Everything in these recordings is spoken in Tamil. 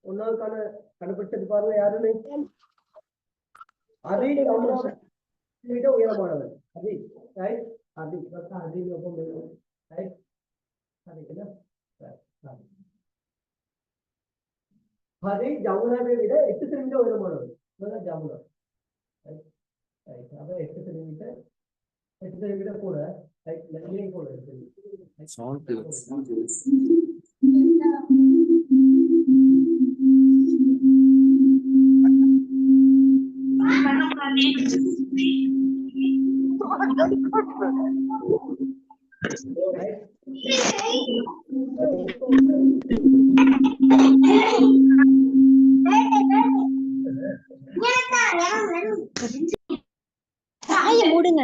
ஒன்னாவுக்கான கண்டுபிடிச்சது பாருங்க யாருன்னு. அதி விட உயரமானவன் அதி, ரைட்? அதி அதி ரைட்? அதி ஜமுனாவை விட 8 சென்டிமீட்டர் உயரமானவன் ஜமுனா. அதான் 8 சென்டிமீட்டர் கூட கூட மூடுங்க.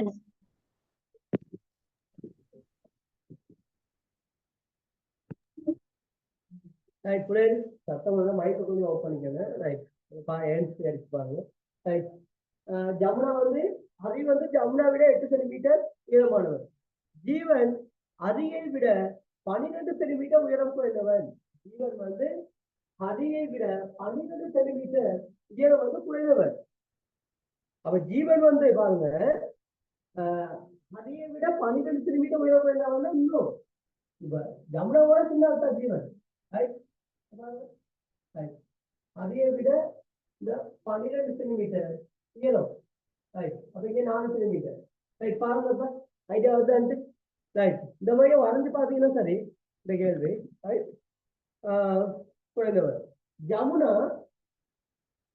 சத்தம் மைக்க கொஞ்சம் ஆஃப் பண்ணிக்கோங்க. ரைட், அடிச்சு பாருங்க. ரைட், ஜமுனா வந்து அதி வந்து ஜமுனா விட 8 சென்டிமீட்டர் உயரமானவர். ஜீவன் அதியை விட 12 சென்டிமீட்டர் உயரம் குறைந்தவன். ஜீவன் வந்து அதியை விட 12 சென்டிமீட்டர் உயரம் வந்து குறைந்தவர். அப்ப ஜீவன் வந்து பாருங்க, அதியை விட 12 சென்டிமீட்டர் உயரம் குறைந்தவன் இன்னும் இப்ப ஜமுனாவோட சின்ன ஜீவன். அதியை விட இந்த 12 சென்டிமீட்டர் உயரம். அப்ப இங்க 4 சென்டிமீட்டர். ரைட், பாருங்க ஐடியா வந்து. ரைட், இந்த மாதிரி வரைஞ்சு பாத்தீங்கன்னா சரி இந்த கேள்வி. ரைட், குறைந்தவர் ஜமுனா.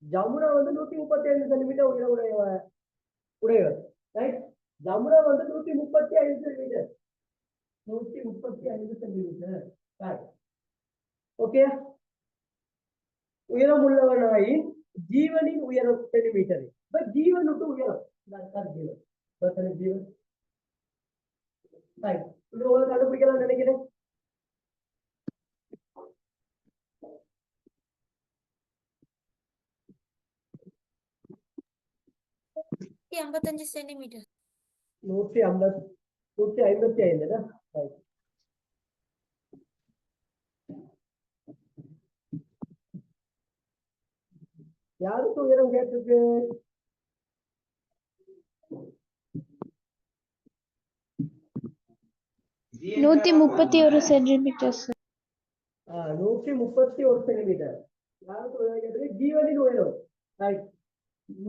ஜமுனா வந்து 135 சென்டிமீட்டர் உடையவர். ரைட், ஜமுனா வந்து 135 சென்டிமீட்டர். 135 சென்டிமீட்டர். ஓகே, உயரம் உள்ளவனாயின் ஜீவனின் உயரம் சென்டிமீட்டர். இப்ப ஜீவனுக்கு உயரம் ஜீவன். உங்களுக்கு கண்டுபிடிக்கலாம் நினைக்கிறேன். சென்டிமீட்டர். 155. யாருக்கு உயரம் கேட்டிருக்கு? நூத்தி 131 சென்டிமீட்டர். 131 சென்டிமீட்டர். யாருக்கு உயரம் கேட்டிருக்கு? ஜீவனின் உயரம். ரைட்,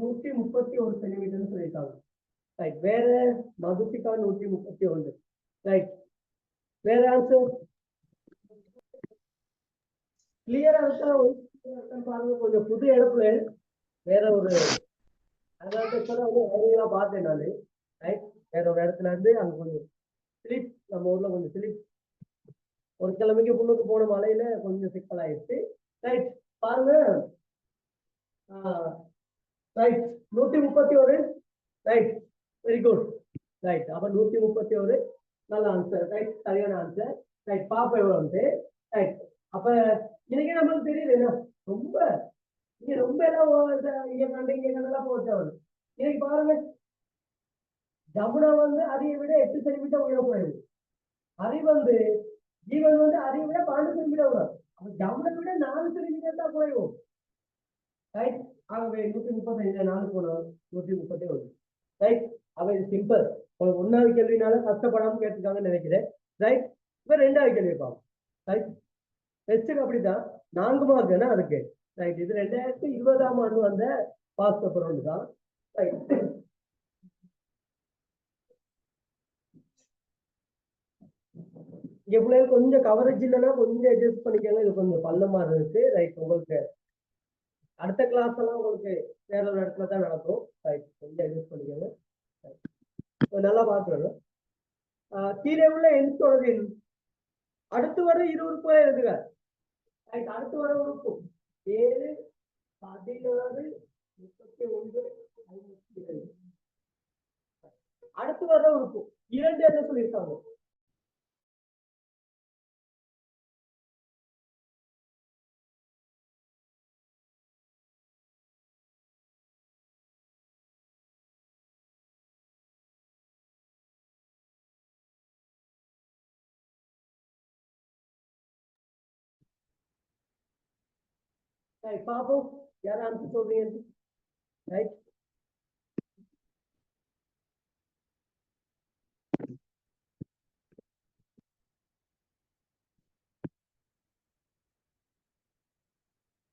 131 சென்டிமீட்டர் சொல்லிட்டாங்க. ரைட், வேற மதுசிகா 131. ரைட், வேற ஆன்சர் கிளியரா இருக்கா? பாருங்க, கொஞ்சம் புது இடத்துல வேற ஒரு பார்த்தேன் நானு. ரைட், வேற ஒரு இடத்துல இருந்து அங்க கொஞ்சம் ஸ்லிப், நம்ம ஊர்ல கொஞ்சம் ஸ்லிப், ஒரு கிழமைக்கு முன்னுக்கு போன மலையில கொஞ்சம் சிக்கல் ஆயிடுச்சு. ரைட், பாருங்க. Right, 131. Right, very good. Right, அப்ப 131 நல்ல ஆன்சர். ரைட், சரியான ஆன்சர். ரைட், பாப்பா எவ்வளவு வந்து. ரைட், அப்ப இன்னைக்கு நம்மளுக்கு தெரியுது என்ன ரொம்ப இங்க ரொம்ப எல்லாம் இங்க கண்டெல்லாம் போட்டவர். இன்னைக்கு பாருங்க, ஜமுனா வந்து அதியை விட 8 சென்டிமீட்டர் உயரம் குறைவு. அதி வந்து ஜீவன் வந்து அதியை விட 12 சென்டிமீட்டர் உயரம். அப்ப ஜமுனை விட 4 சென்டிமீட்டர் தான் குறைவு. ரைட், ஆகவே 135 4 போனோம் 131. ரைட், அவை சிம்பிள். ஒன்னாவது கேள்வினால கஷ்டப்படாம கேட்டுருக்காங்கன்னு நினைக்கிறேன். ரைட், இப்ப ரெண்டாவது கேள்வி பார்ப்போம். ரைட், டெஸ்ட்டுக்கு அப்படித்தான் 4 மார்க் தானே அதுக்கு. ரைட், இது 2020ஆம் ஆண்டு வந்த பாஸ் பேப்பர் ஒன்று தான். ரைட், இங்க பிள்ளைங்க கொஞ்சம் கவரேஜ் இல்லைன்னா கொஞ்சம் அட்ஜஸ்ட் பண்ணிக்கோங்க. இது கொஞ்சம் பள்ளமா இருக்கு. ரைட், உங்களுக்கு அடுத்த கிளாஸ் எல்லாம் உங்களுக்கு வேற ஒரு இடத்துல தான் நடக்கும். ரைட், கொஞ்சம் அட்ஜஸ்ட் பண்ணிக்கோங்க. நல்லா பார்க்கணும். கீழே உள்ள எண் தொடரில் அடுத்து வர 20 உறுப்புகளை எழுதுக. ரைட், அடுத்து வர உறுப்பு 7, 16, 31, 52. அடுத்து வர உறுப்பு 2 என்ன சொல்லியிருக்காங்க? ரைட் பாப்போம் யார் ஆன்சர் சொல்றீங்க ரைட்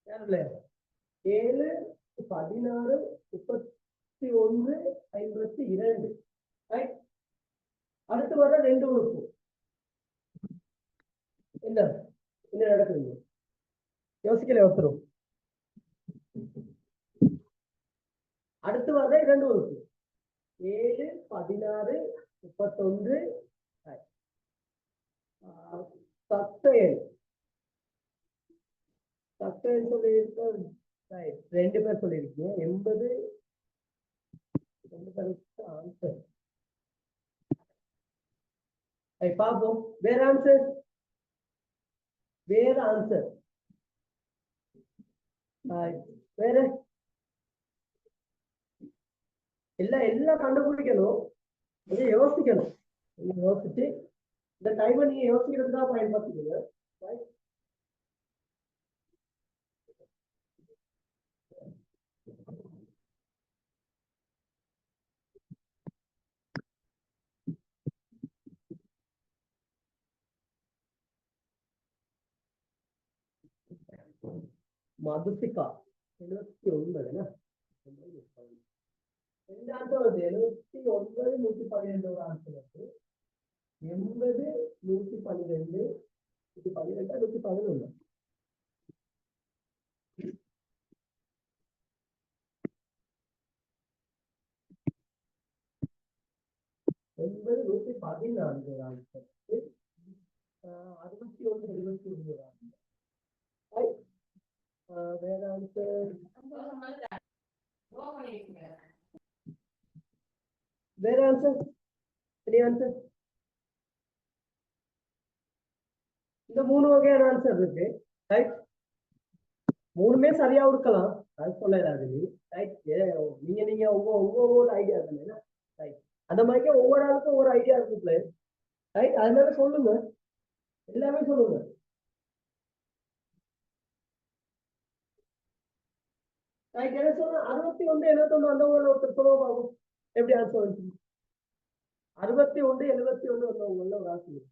யாருல 7 16 31 52 ரைட் அடுத்து வர ரெண்டு உறுப்பு என்ன என்ன நடக்குதுங்க யோசிக்கல ஒருத்தரும் அடுத்து வர இரண்டு உறுப்பு 7 16 31 தத்தையன் தத்தையன் சொல்லியிருக்க ரெண்டு பேர் சொல்லியிருக்கீங்க 80 ரெண்டு பேருக்கு ஆன்சர் பார்ப்போம் வேற ஆன்சர் வேற ஆன்சர் வேற எல்லாம் கண்டுபிடிக்கணும் கொஞ்சம் யோசிக்கணும் யோசிச்சு இந்த டைமை நீங்க யோசிக்கிறது தான் பயன்படுத்திக்கணும் மதுசிகா 79 ரெண்டு ஆன்சர் வருது 79 112 ஒரு ஆன்சர் வருது 80 112 112 111 80 114 ஒரு ஆன்சர் 61 71 ஒரு ஆன்சர் வேற ஆன்சர் வேற ஆன்சர் any ஆன்சர் இந்த மூணு வகையான ஆன்சர் இருக்கு ரைட் மூணுமே சரியா இருக்கலாம் அது சொல்லலாது ரைட் நீங்க ஒவ்வொரு ஐடியா தானே ரைட் அந்த மாதிரி ஒவ்வொரு ஆளுக்கும் ஒவ்வொரு ஐடியா இருக்கு ரைட் அதனால சொல்லுங்க எல்லாமே சொல்லுங்க ரைட் என்ன சொல்ல 61 71 அந்த ஊர்ல ஒருத்தர் சொல்லுவோம் பாபு எப்படி ஆன்சர் வந்து 61 71 வந்தவங்க ஒரு ஆன்சர்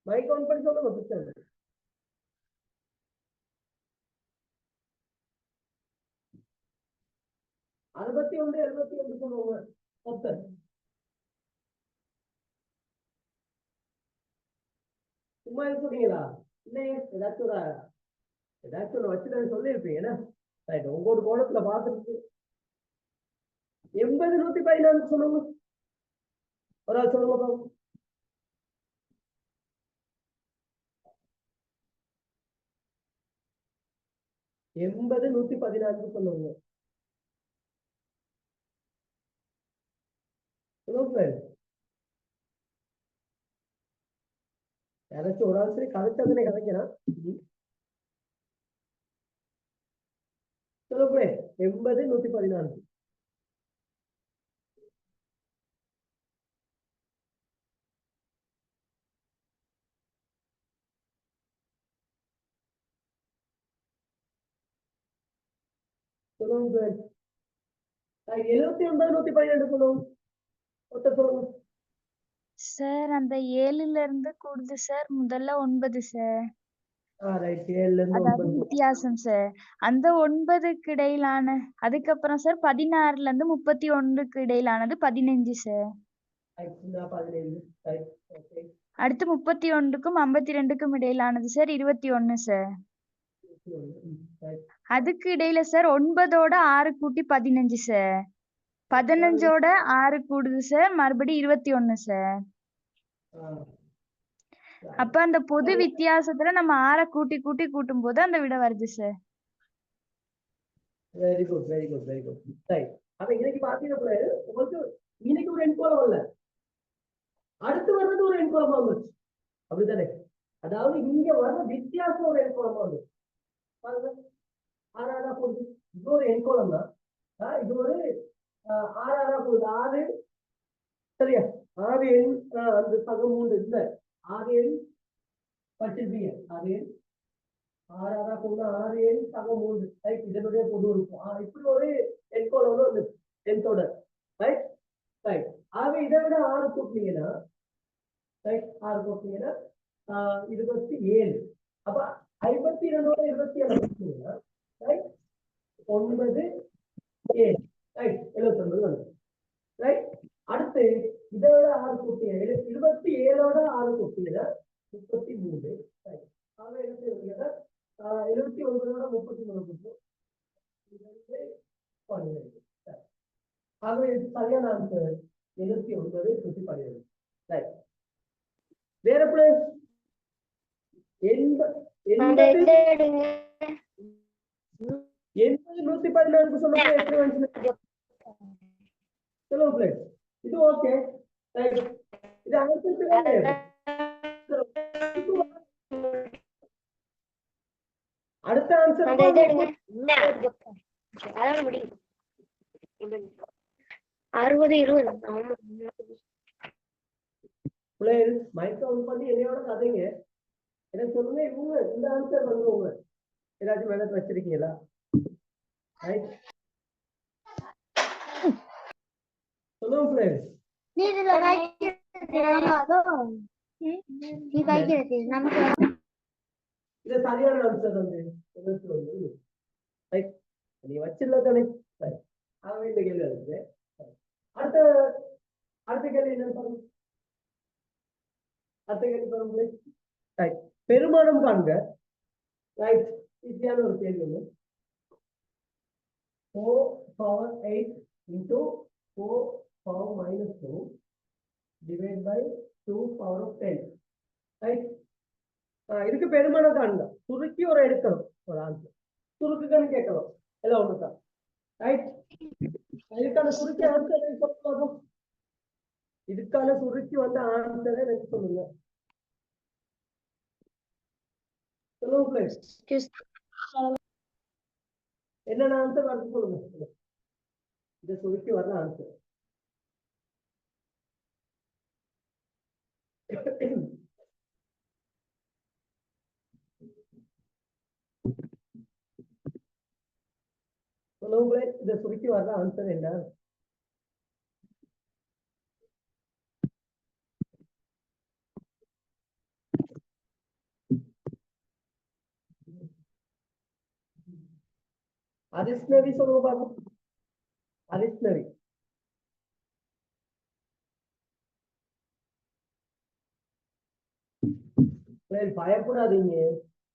மைக் ஆன் பண்ணி சொல்லுங்க பிரச்சனை 61 71 சொல்லுவாங்க ஒருத்தர் சும்மா சொல்றீங்களா இல்லையே ஏதாச்சும் வச்சுதான் சொல்லியிருப்பீங்க என்ன ரைட் உங்களோட கோணத்துல பார்த்துருக்கு 80 114 சொல்லுங்க ஒரு ஆள் சொல்லுங்க பாபு 80 114 சொல்லுங்க சொல்லுங்க யாராச்சும் ஒரு ஆள் சரி கதைச்சதுனே கதைக்கிறான் சொல்லுங்க 80 114 சொல்லுங்க 79 112 சொல்லுங்க ஒருத்தர் சொல்லுங்க சார் அந்த 7ல இருந்து கூடுது சார் முதல்ல 9 சார் ரைட் 7ல இருந்து அதாவது 9 வித்தியாசம் சார் அந்த 9க்கு இடையிலான அதுக்கப்புறம் சார் 16ல இருந்து 31க்கு இடையிலானது 15 சார் 15 ரைட் ஓகே அடுத்து 31க்கும் 52க்கும் இடையிலானது சார் 21 சார் அதுக்கு இடையில சார் 9ஓட 6 கூட்டி 15 சார் 15ஓட 6 கூடுது சார் மறுபடியும் 21 சார் அப்ப அந்த பொது வித்தியாசத்துல நம்ம 6 கூட்டும் போது அந்த விட வருது சார் வெரி குட் ரைட் அப்ப இன்னைக்கு பாத்தீங்கன்னா உங்களுக்கு இன்னைக்கு ஒரு எண்கோலம் வரல அடுத்து வர்றது ஒரு எண்கோலமா வந்துச்சு அப்படித்தானே அதாவது இங்க வர்ற வித்தியாசம் ஒரு எண்கோலமா வந்து பாருங்க 6 போகுது இது ஒரு எண்கோலம் தான் இது ஒரு 6 போகுது 6 சரியா 6 எண் அந்த சகம் 3 இல்ல 6 எண் பட்டிருப்பீங்க 6 எண் 6 6 கொண்டு 6 7 சமம் 3 ரைட் இதனுடைய பொது இருக்கும் இப்படி ஒரு எண்கோளோட வந்து டென்த்தோட ரைட் ரைட் ஆகவே இதை விட 6 கூட்டினீங்கன்னா ரைட் 6 கூட்டினீங்கன்னா 27 அப்ப 52 27 கூட்டினீங்கன்னா ரைட் 9 7 ரைட் 79 வந்து ரைட் அடுத்து இதை விட 6 கூட்டினீங்க 27ஓட 6 கூட்டினீங்கன்னா 33 ரைட் ஆகவே என்ன செய்வீங்கன்னா 79ஓட 33 12 ஆகவே சரியான ஆன்சர் 79 சுற்றி 12 ரைட் வேற பிளேஸ் 114 சொன்னப்போ எப்படி வந்துச்சு சொல்லுங்க பிளேஸ் இது ஓகே ரைட் இது ஆன்சர் அடுத்த ஆன்சர் மைக் ஆன் பண்ணி என்னையோட கதைங்க எனக்கு சொல்லுங்க இவங்க இந்த ஆன்சர் வந்து உங்க ஏதாச்சும் மேல வச்சிருக்கீங்களா ரைட் சொல்லுங்க பிளேஸ் இது சரியான ஆன்சர் வந்து ரைட் நீ வச்சிடல தானே ஆகவே இந்த கேள்வி இருக்கு அடுத்த கேள்வி என்னன்னு பாருங்க அடுத்த கேள்வி பாருங்க ரைட் பெருமானம் காண்க ரைட் ஈஸியான ஒரு கேள்வி ஒன்று 4 power 8 into 4 power minus 2 divided by 2 power of 10 right இதுக்கு பெருமானம் காண்க சுருக்கி ஒரு எடுக்கணும் ஒரு ஆன்சர் சுருக்குன்னு கேட்கணும் எல்லாம் ஒண்ணுதான் ரைட் இதுக்கான சுருக்கி ஆன்சர் சொல்லுங்க இதுக்கான சுருக்கி வந்து ஆன்சரை எனக்கு சொல்லுங்க சொல்லுங்க என்னென்ன ஆன்சர் வருது சொல்லுங்க இதை சுருக்கி வர்ற ஆன்சர் சொல்லுங்களே இதை சுருக்கி வர்ற ஆன்சர் என்ன அதிஷ்ணவி சொல்லுங்க பாப்போம் அதிஷ்ணவி பயப்படாதீங்க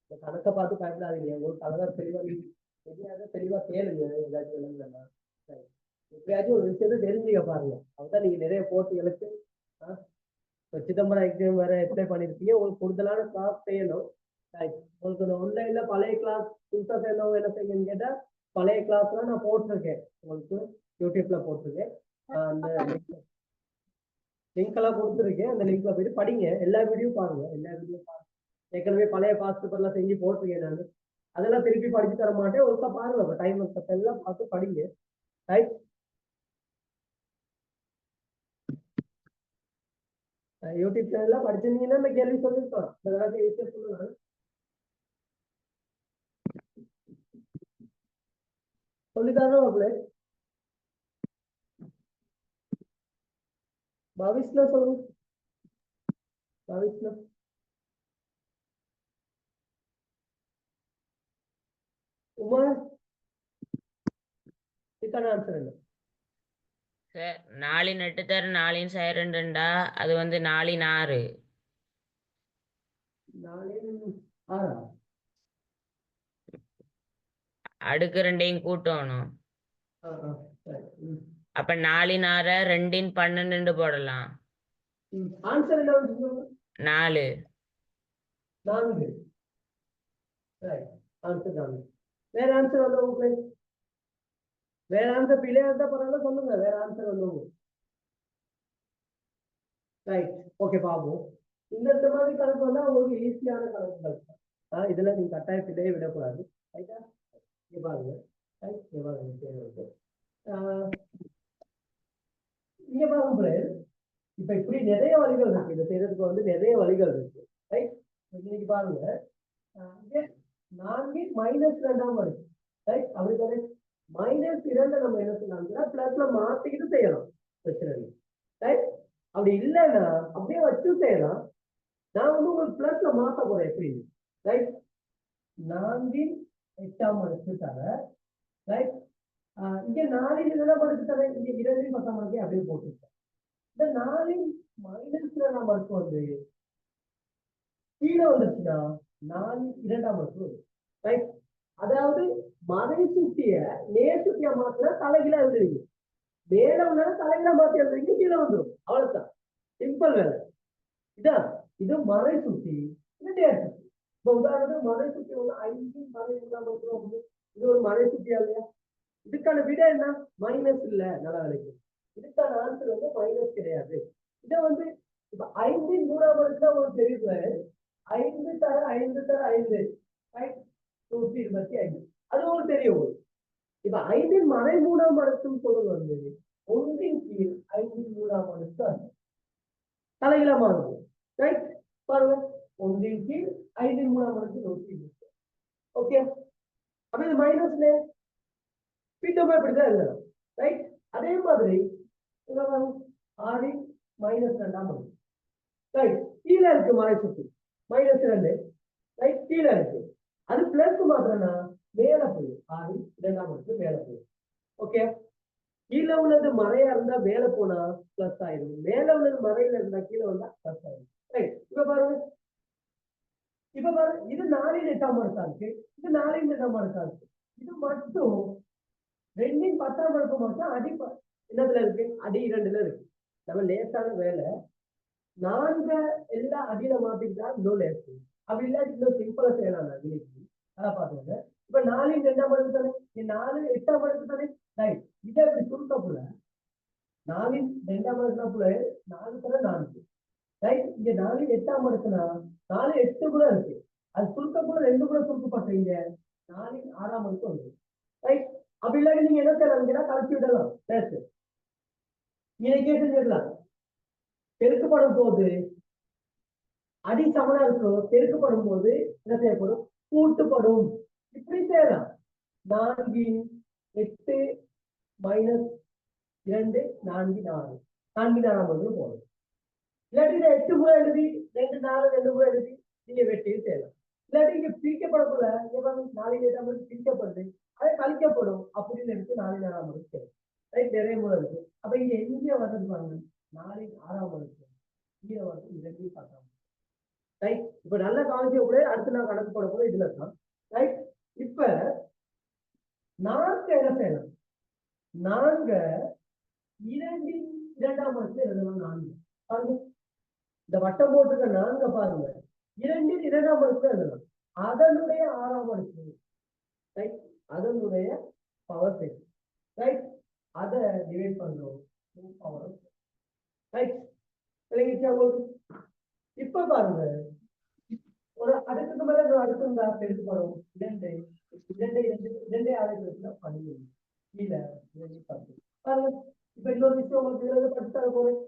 இந்த கணக்கை பார்த்து பயப்படாதீங்க உங்களுக்கு அழகா தெளிவா கேளுங்க ஏதாச்சும் விளங்குனா எப்படியாச்சும் ஒரு விஷயத்த தெரிஞ்சுக்க பாருங்க அவதான் நீங்க நிறைய போட்டிகளுக்கு சிதம்பரம் எக்ஸாம் வேற அப்ளை பண்ணிருப்பீங்க உங்களுக்கு கூடுதலான கிளாஸ் செய்யணும் உங்களுக்கு இந்த ஆன்லைன்ல பழைய கிளாஸ் புதுசா சேர்ந்தவங்க என்ன செய்யுங்கன்னு கேட்டா பழைய கிளாஸ்லாம் நான் போட்டிருக்கேன் உங்களுக்கு யூடியூப்ல போட்டிருக்கேன் அந்த லிங்க் எல்லாம் கொடுத்துருக்கேன் அந்த லிங்க்ல போயிட்டு படிங்க எல்லா வீடியோ பாருங்க ஏற்கனவே பழைய பாஸ் பேப்பர்லாம் செஞ்சு போட்டிருக்கேன் நான் அதெல்லாம் திருப்பி படிச்சு தர மாட்டேன் ஒருக்கா பாருங்க டைம் எல்லாம் பார்த்து படிங்க ரைட் யூடியூப் சேனல்ல படிச்சிருந்தீங்கன்னா இந்த கேள்வி சொல்லிருக்கோம் சொல்லுங்க சொல்லித்தாரே பவிஷ்ணா சொல்லுங்க பவிஷ்ணா உமா இதுக்கான ஆன்சர் என்ன சார் 4 8 தர 4 2 அது வந்து 4 6 அடுக்கு 2ஐயும் கூட்டணும் அப்ப 4 6 2 12 போடலாம் ஆன்சர் என்ன 4 4 ரைட் ஆன்சர் 4 வேற ஆன்சர் வந்து உங்களுக்கு வேற ஆன்சர் பிள்ளையா இருந்தா பரவாயில்ல சொல்லுங்க வேற ஆன்சர் வந்து ரைட் ஓகே பாப்போம் இந்த மாதிரி கணக்கு வந்தா உங்களுக்கு ஈஸியான கணக்குகள் இதுல நீங்க கட்டாயம் பிள்ளையை விடக்கூடாது ரைட்டா பாருங்க இங்க பாருங்க இப்ப இப்படி நிறைய வழிகள் இருக்கு இதை செய்யறதுக்கு வந்து நிறைய வழிகள் இருக்கு ரைட் இன்னைக்கு பாருங்க 4 மைனஸ் 2ஆம் அடுக்கு ரைட் அப்படித்தானே மைனஸ் 2 நம்ம என்ன செய்யலாம் பிளஸ்ல மாத்திக்கிட்டு செய்யலாம் பிரச்சனை இல்லை ரைட் அப்படி இல்லைன்னா அப்படியே வச்சு செய்யலாம் நான் வந்து உங்களுக்கு பிளஸ்ல மாத்த போறேன் எப்படி ரைட் 4 8ஆம் அடுக்கு தர ரைட் இங்க 4 2ஆம் அடுக்கு தர இங்க 2 10ஆம் அடுக்கு அப்படியே போட்டுருக்கேன் இந்த 4 மைனஸ் 2ஆம் அடுக்கு வந்து கீழே வந்துருச்சுன்னா 4 2ஆம் அடுக்கு ரைட் அதாவது மறை சுட்டிய நேர் சுட்டியா மாத்தினா தலைகீழா எழுதுறீங்க மேல உள்ள தலைகீழா மாத்தி எழுதுறீங்க கீழே வந்துடும் அவ்வளவுதான் சிம்பிள் வேலை இதான் இது மறை சுட்டி இது நேர் சுட்டி இப்ப உதாரணத்துக்கு மறை சுட்டி வந்து 5 மறை 3ஆம் அடுக்கு இது ஒரு மறை சுட்டியா இல்லையா இதுக்கான விட என்ன மைனஸ் இல்ல நல்லா வேலைக்கு இதுக்கான ஆன்சர் வந்து மைனஸ் கிடையாது இதை வந்து இப்ப 5 3ஆம் அடுக்கு தான் உங்களுக்கு தெரியுது 5 தர 5 தர 5 ரைட் 125 அது உங்களுக்கு தெரியும் இப்ப 5 மறை 3ஆம் அடுக்குன்னு சொல்றது வந்து 1 கீழ் 5 3ஆம் அடுக்கு தலையில மாறுது ரைட் பாருங்க 1 கீழ் 5 3ஆம் அடுக்கு 120 ஓகே அப்ப இது மைனஸ்ல பீட்டோமே இப்படிதான் எழுதலாம் ரைட் அதே மாதிரி 6 மைனஸ் 2ஆம் அடுக்கு ரைட் கீழே இருக்கு மறை சுட்டி மைனஸ் 2 ரைட் கீழே இருக்கு அது பிளஸ் மாத்திரம்னா மேல போயிடும் 6 2ஆம் அடுக்கு மேல போயிடும் ஓகே கீழே உள்ளது மறையா இருந்தா மேல போனா பிளஸ் ஆயிடும் மேல உள்ளது மறையில இருந்தா கீழே வந்தா பிளஸ் ஆயிடும் ரைட் இப்ப பாருங்க இது 4 8ஆம் அடுக்கா இருக்கு இது 4 8ஆம் அடுக்கா இருக்கு இது மட்டும் 2 10ஆம் அடுக்கு மட்டும் அடி என்னதுல இருக்கு அடி 2ல இருக்கு நம்ம லேசான வேலை 4 எல்லாம் அடியில மாத்திக்கிட்டா இன்னும் லேசு அப்படி இல்லாட்டி இன்னும் சிம்பிளா செய்யலாம் இன்னைக்கு அதான் பாத்துங்க இப்ப 4 2ஆம் அடுக்கு தானே 4 8ஆம் அடுக்கு தானே ரைட் இதை இப்படி சுருக்கப்புல 4 2ஆம் அடுக்குல 4 தர 4 ரைட் இங்க 4 8ஆம் அடுக்குனா 4 8 கூட இருக்கு அது சுருக்கப்புல 2 கூட சுருக்கப்பட்டீங்க 4 6ஆம் அடுக்கு வந்து ரைட் அப்படி இல்லாட்டி நீங்க என்ன செய்யலாம் கழிச்சு விடலாம் லேசு இன்னைக்கே செஞ்சிடலாம் பெருக்கப்படும் போது அடி சமனா இருக்கும் பெருக்கப்படும் போது என்ன செய்யப்படும் கூட்டுப்படும் இப்படி செய்யலாம் 4 8 மைனஸ் 2 4 4 4 4ஆம் அடுக்கு போடும் இல்லாட்டி 8 முறை எழுதி 2 4 2 முறை எழுதி நீங்க வெட்டி செய்யலாம் இல்லாட்டி இங்க பிரிக்கப்படக்கூட 4 8ஆம் அடுக்கு பிரிக்கப்படுது அதை கழிக்கப்படும் அப்படின்னு எடுத்து 4 4ஆம் அடுக்கு ரைட் நிறைய முறை இருக்கு அப்ப இங்க எங்க வர்றது பாருங்க 4 6ஆம் அடுக்கு இங்க வந்து 2 10ஆம் ரைட் இப்ப நல்ல கவனிக்க கூட அடுத்து நான் கணக்கு போட கூட இதுல தான் ரைட் இப்ப 4 என்ன செய்யலாம் 4 2 2ஆம் அடுக்கு எழுதலாம் 4 பாருங்க இந்த வட்டம் போட்டுக்க 4 பாருங்க 2 2ஆம் அடுக்கு எழுதலாம் அதனுடைய 6ஆம் அடுக்கு ரைட் அதனுடைய பவர் செட் ரைட் அதை டிவைட் பண்றோம் பவர் ரைட் இப்ப பாருங்க ஒரு அடுத்துக்கு மேல அடுத்து இருந்தா பெருக்கப்படும் 2 2 12 கீழே 10 பாருங்க இப்ப இன்னொரு விஷயம் உங்களுக்கு படிச்சு தர போறேன்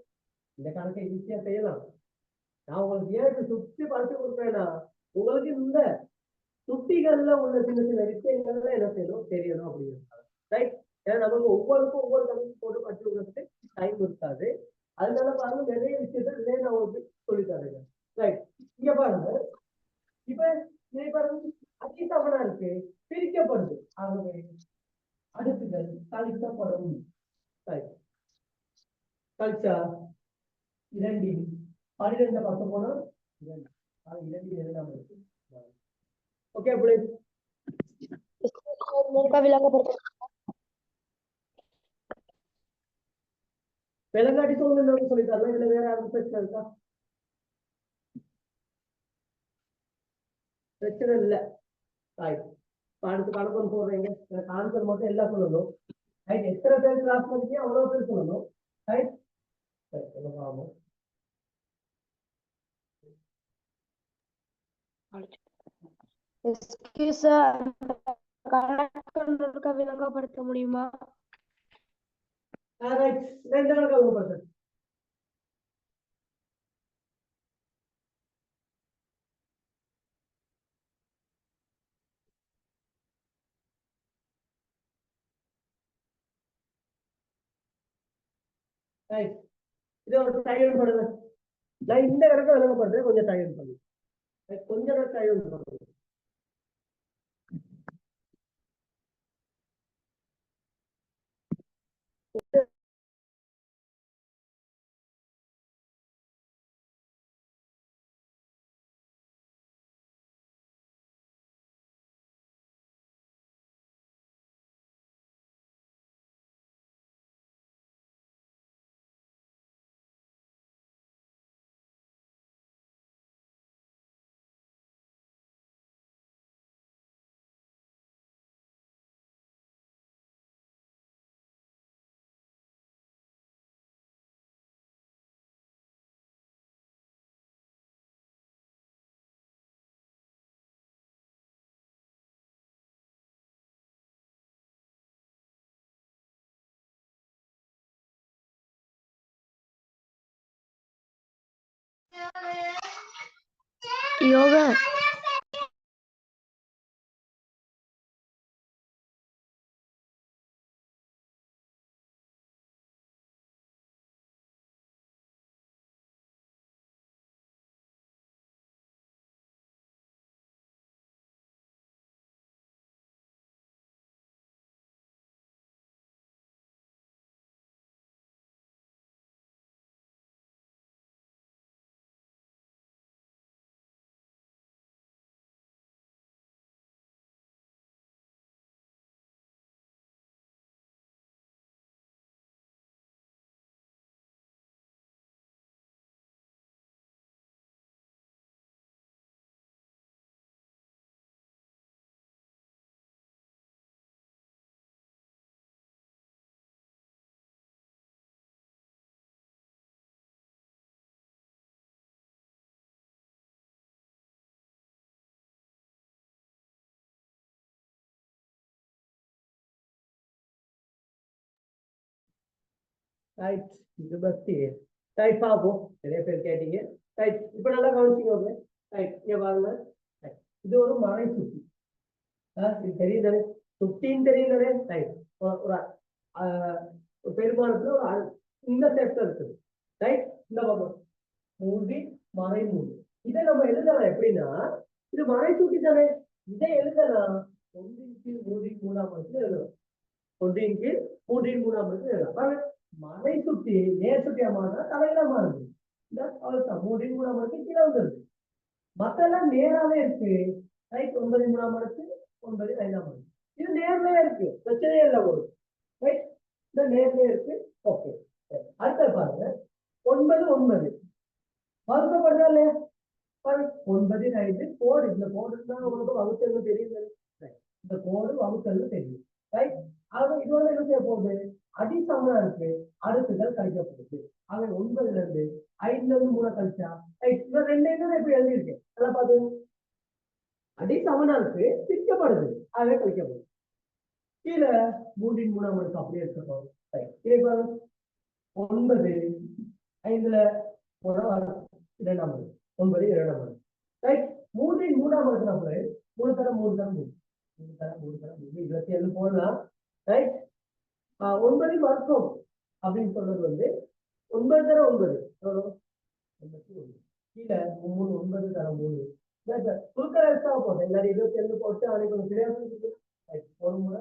இந்த கணக்கை ஈஸியா செய்யலாம் நான் உங்களுக்கு ஏன் சுத்தி படிச்சு கொடுப்பேன்னா உங்களுக்கு இந்த சுட்டிகள்ல உள்ள சின்ன சின்ன விஷயங்கள்ல என்ன செய்யணும் தெரியணும் அப்படிங்கிறது ரைட் ஏன்னா நமக்கு ஒவ்வொருக்கும் ஒவ்வொரு கணக்கு போட்டு படிச்சு கொடுக்கறதுக்கு டைம் இருக்காது அதனால பாருங்க நிறைய விஷயத்த நான் உங்களுக்கு சொல்லி தரேங்க ரைட் இங்க பாருங்க இப்ப இதை பாருங்க அதிசமனா இருக்கு பிரிக்கப்படுது ஆகவே அடுக்குகள் கழிக்கப்படும் கழிச்சா 2 12 பக்கம் போனா 2 2ஆம் இருக்கு ஓகே பிளீஸ் விலங்காட்டி சொல்லுங்க சொல்லி தரலாம் இதுல வேற யாரும் பிரச்சனை இருக்கா பிரச்சனை இல்லை அடுத்து கணக்கு போடுறீங்க எனக்கு ஆன்சர் மட்டும் எல்லாம் சொல்லணும் ரைட் எத்தனை பேர் கிளாஸ் பண்ணிக்கோ அவ்வளவு பேர் சொல்லணும் ரைட் ஆகும் விளங்கப்படுத்த முடியுமா ரைட் 2 கணக்கு ரைட். இதை ஒரு டைம் பண்ணுங்க. நான் இந்த இடத்துல விளங்கப்படுறேன், கொஞ்சம் டைம் பண்ணுங்க. கொஞ்சம் டைம் பண்ணுங்க. யோகா ரைட். இது பஸ்தி ரைட். பார்ப்போம், நிறைய பேர் கேட்டீங்க. ரைட், இப்ப நல்லா கவனிச்சுக்கோங்க. ரைட், இங்க பாருங்க. Right. இது ஒரு மலை சுத்தி. இது தெரியுது, சுத்தின்னு தெரியுது. ரைட். ஒரு பெரும்பாலத்துல ஒரு இந்த செப்ட் இருக்குது. ரைட், இந்த பக்கம் மூடி மறை மூடி. இதை நம்ம எழுதலாம் எப்படின்னா, இது மறை சுத்தி தானே. இதை எழுதலாம் ஒன்றின் கீழ் மூன்றின் மூணாம் இடத்துல எழுதலாம். ஒன்றின் கீழ் மூன்றின் மூணாம் இடத்துல எழுதலாம். மலை சுத்தி நேர் சுத்தியா மாறினா தலையில மாறுது. இந்த அவ்வளவுதான், மூன்றின் மூணாம் இடத்துக்கு கீழே வந்துருது. மத்தெல்லாம் நேராவே இருக்கு. ரைட், 9 மூணாம் இடத்து 9 5ஆம் இடத்து இது நேர்லயே இருக்கு, பிரச்சனையே இல்லை. ஒரு ரைட், இந்த நேர்லயே இருக்கு. ஓகே, அடுத்த பாருங்க. 9 9 வகுக்கப்படுதா இல்லையா? 9 5 கோடு. இந்த கோடு தான் உங்களுக்கு வகுத்தல்னு தெரியுது. இந்த கோடு வகுத்தல்னு தெரியும். ரைட், ஆக இது வந்து என்ன செய்ய போகுது? அதிசமனா இருக்கு, அடுக்குகள் கழிக்கப்படுது. ஆக 9ல இருந்து 5ல இருந்து 3 கழிச்சா ரைட், ரெண்டு எப்படி எழுதியிருக்கேன் நல்லா பாத்து. அடிசமனா இருக்கு, பிரிக்கப்படுது, ஆகவே கழிக்கப்படுது. கீழே மூன்றின் மூணாம் இடத்து அப்படியே இருக்கட்டும். கீழே பாருங்க, 9 5ல 2ஆம் இடம், 9 2ஆம் இடம். ரைட், மூன்றின் மூணாம் இடத்துல 3 தரம் 3 தரம் 3 3 தரம் 3 தரம் 27 போடலாம். ரைட், 9 வர்க்கம் அப்படின்னு சொல்றது வந்து 9 தரம் 9 எவ்வளவு? 81. கீழே 3 9 தரம் 3 குறுக்கிற போட்டேன். எல்லாரும் 27 போட்டு அவனுக்கு கொஞ்சம் தெரியாது. ஒரு முறை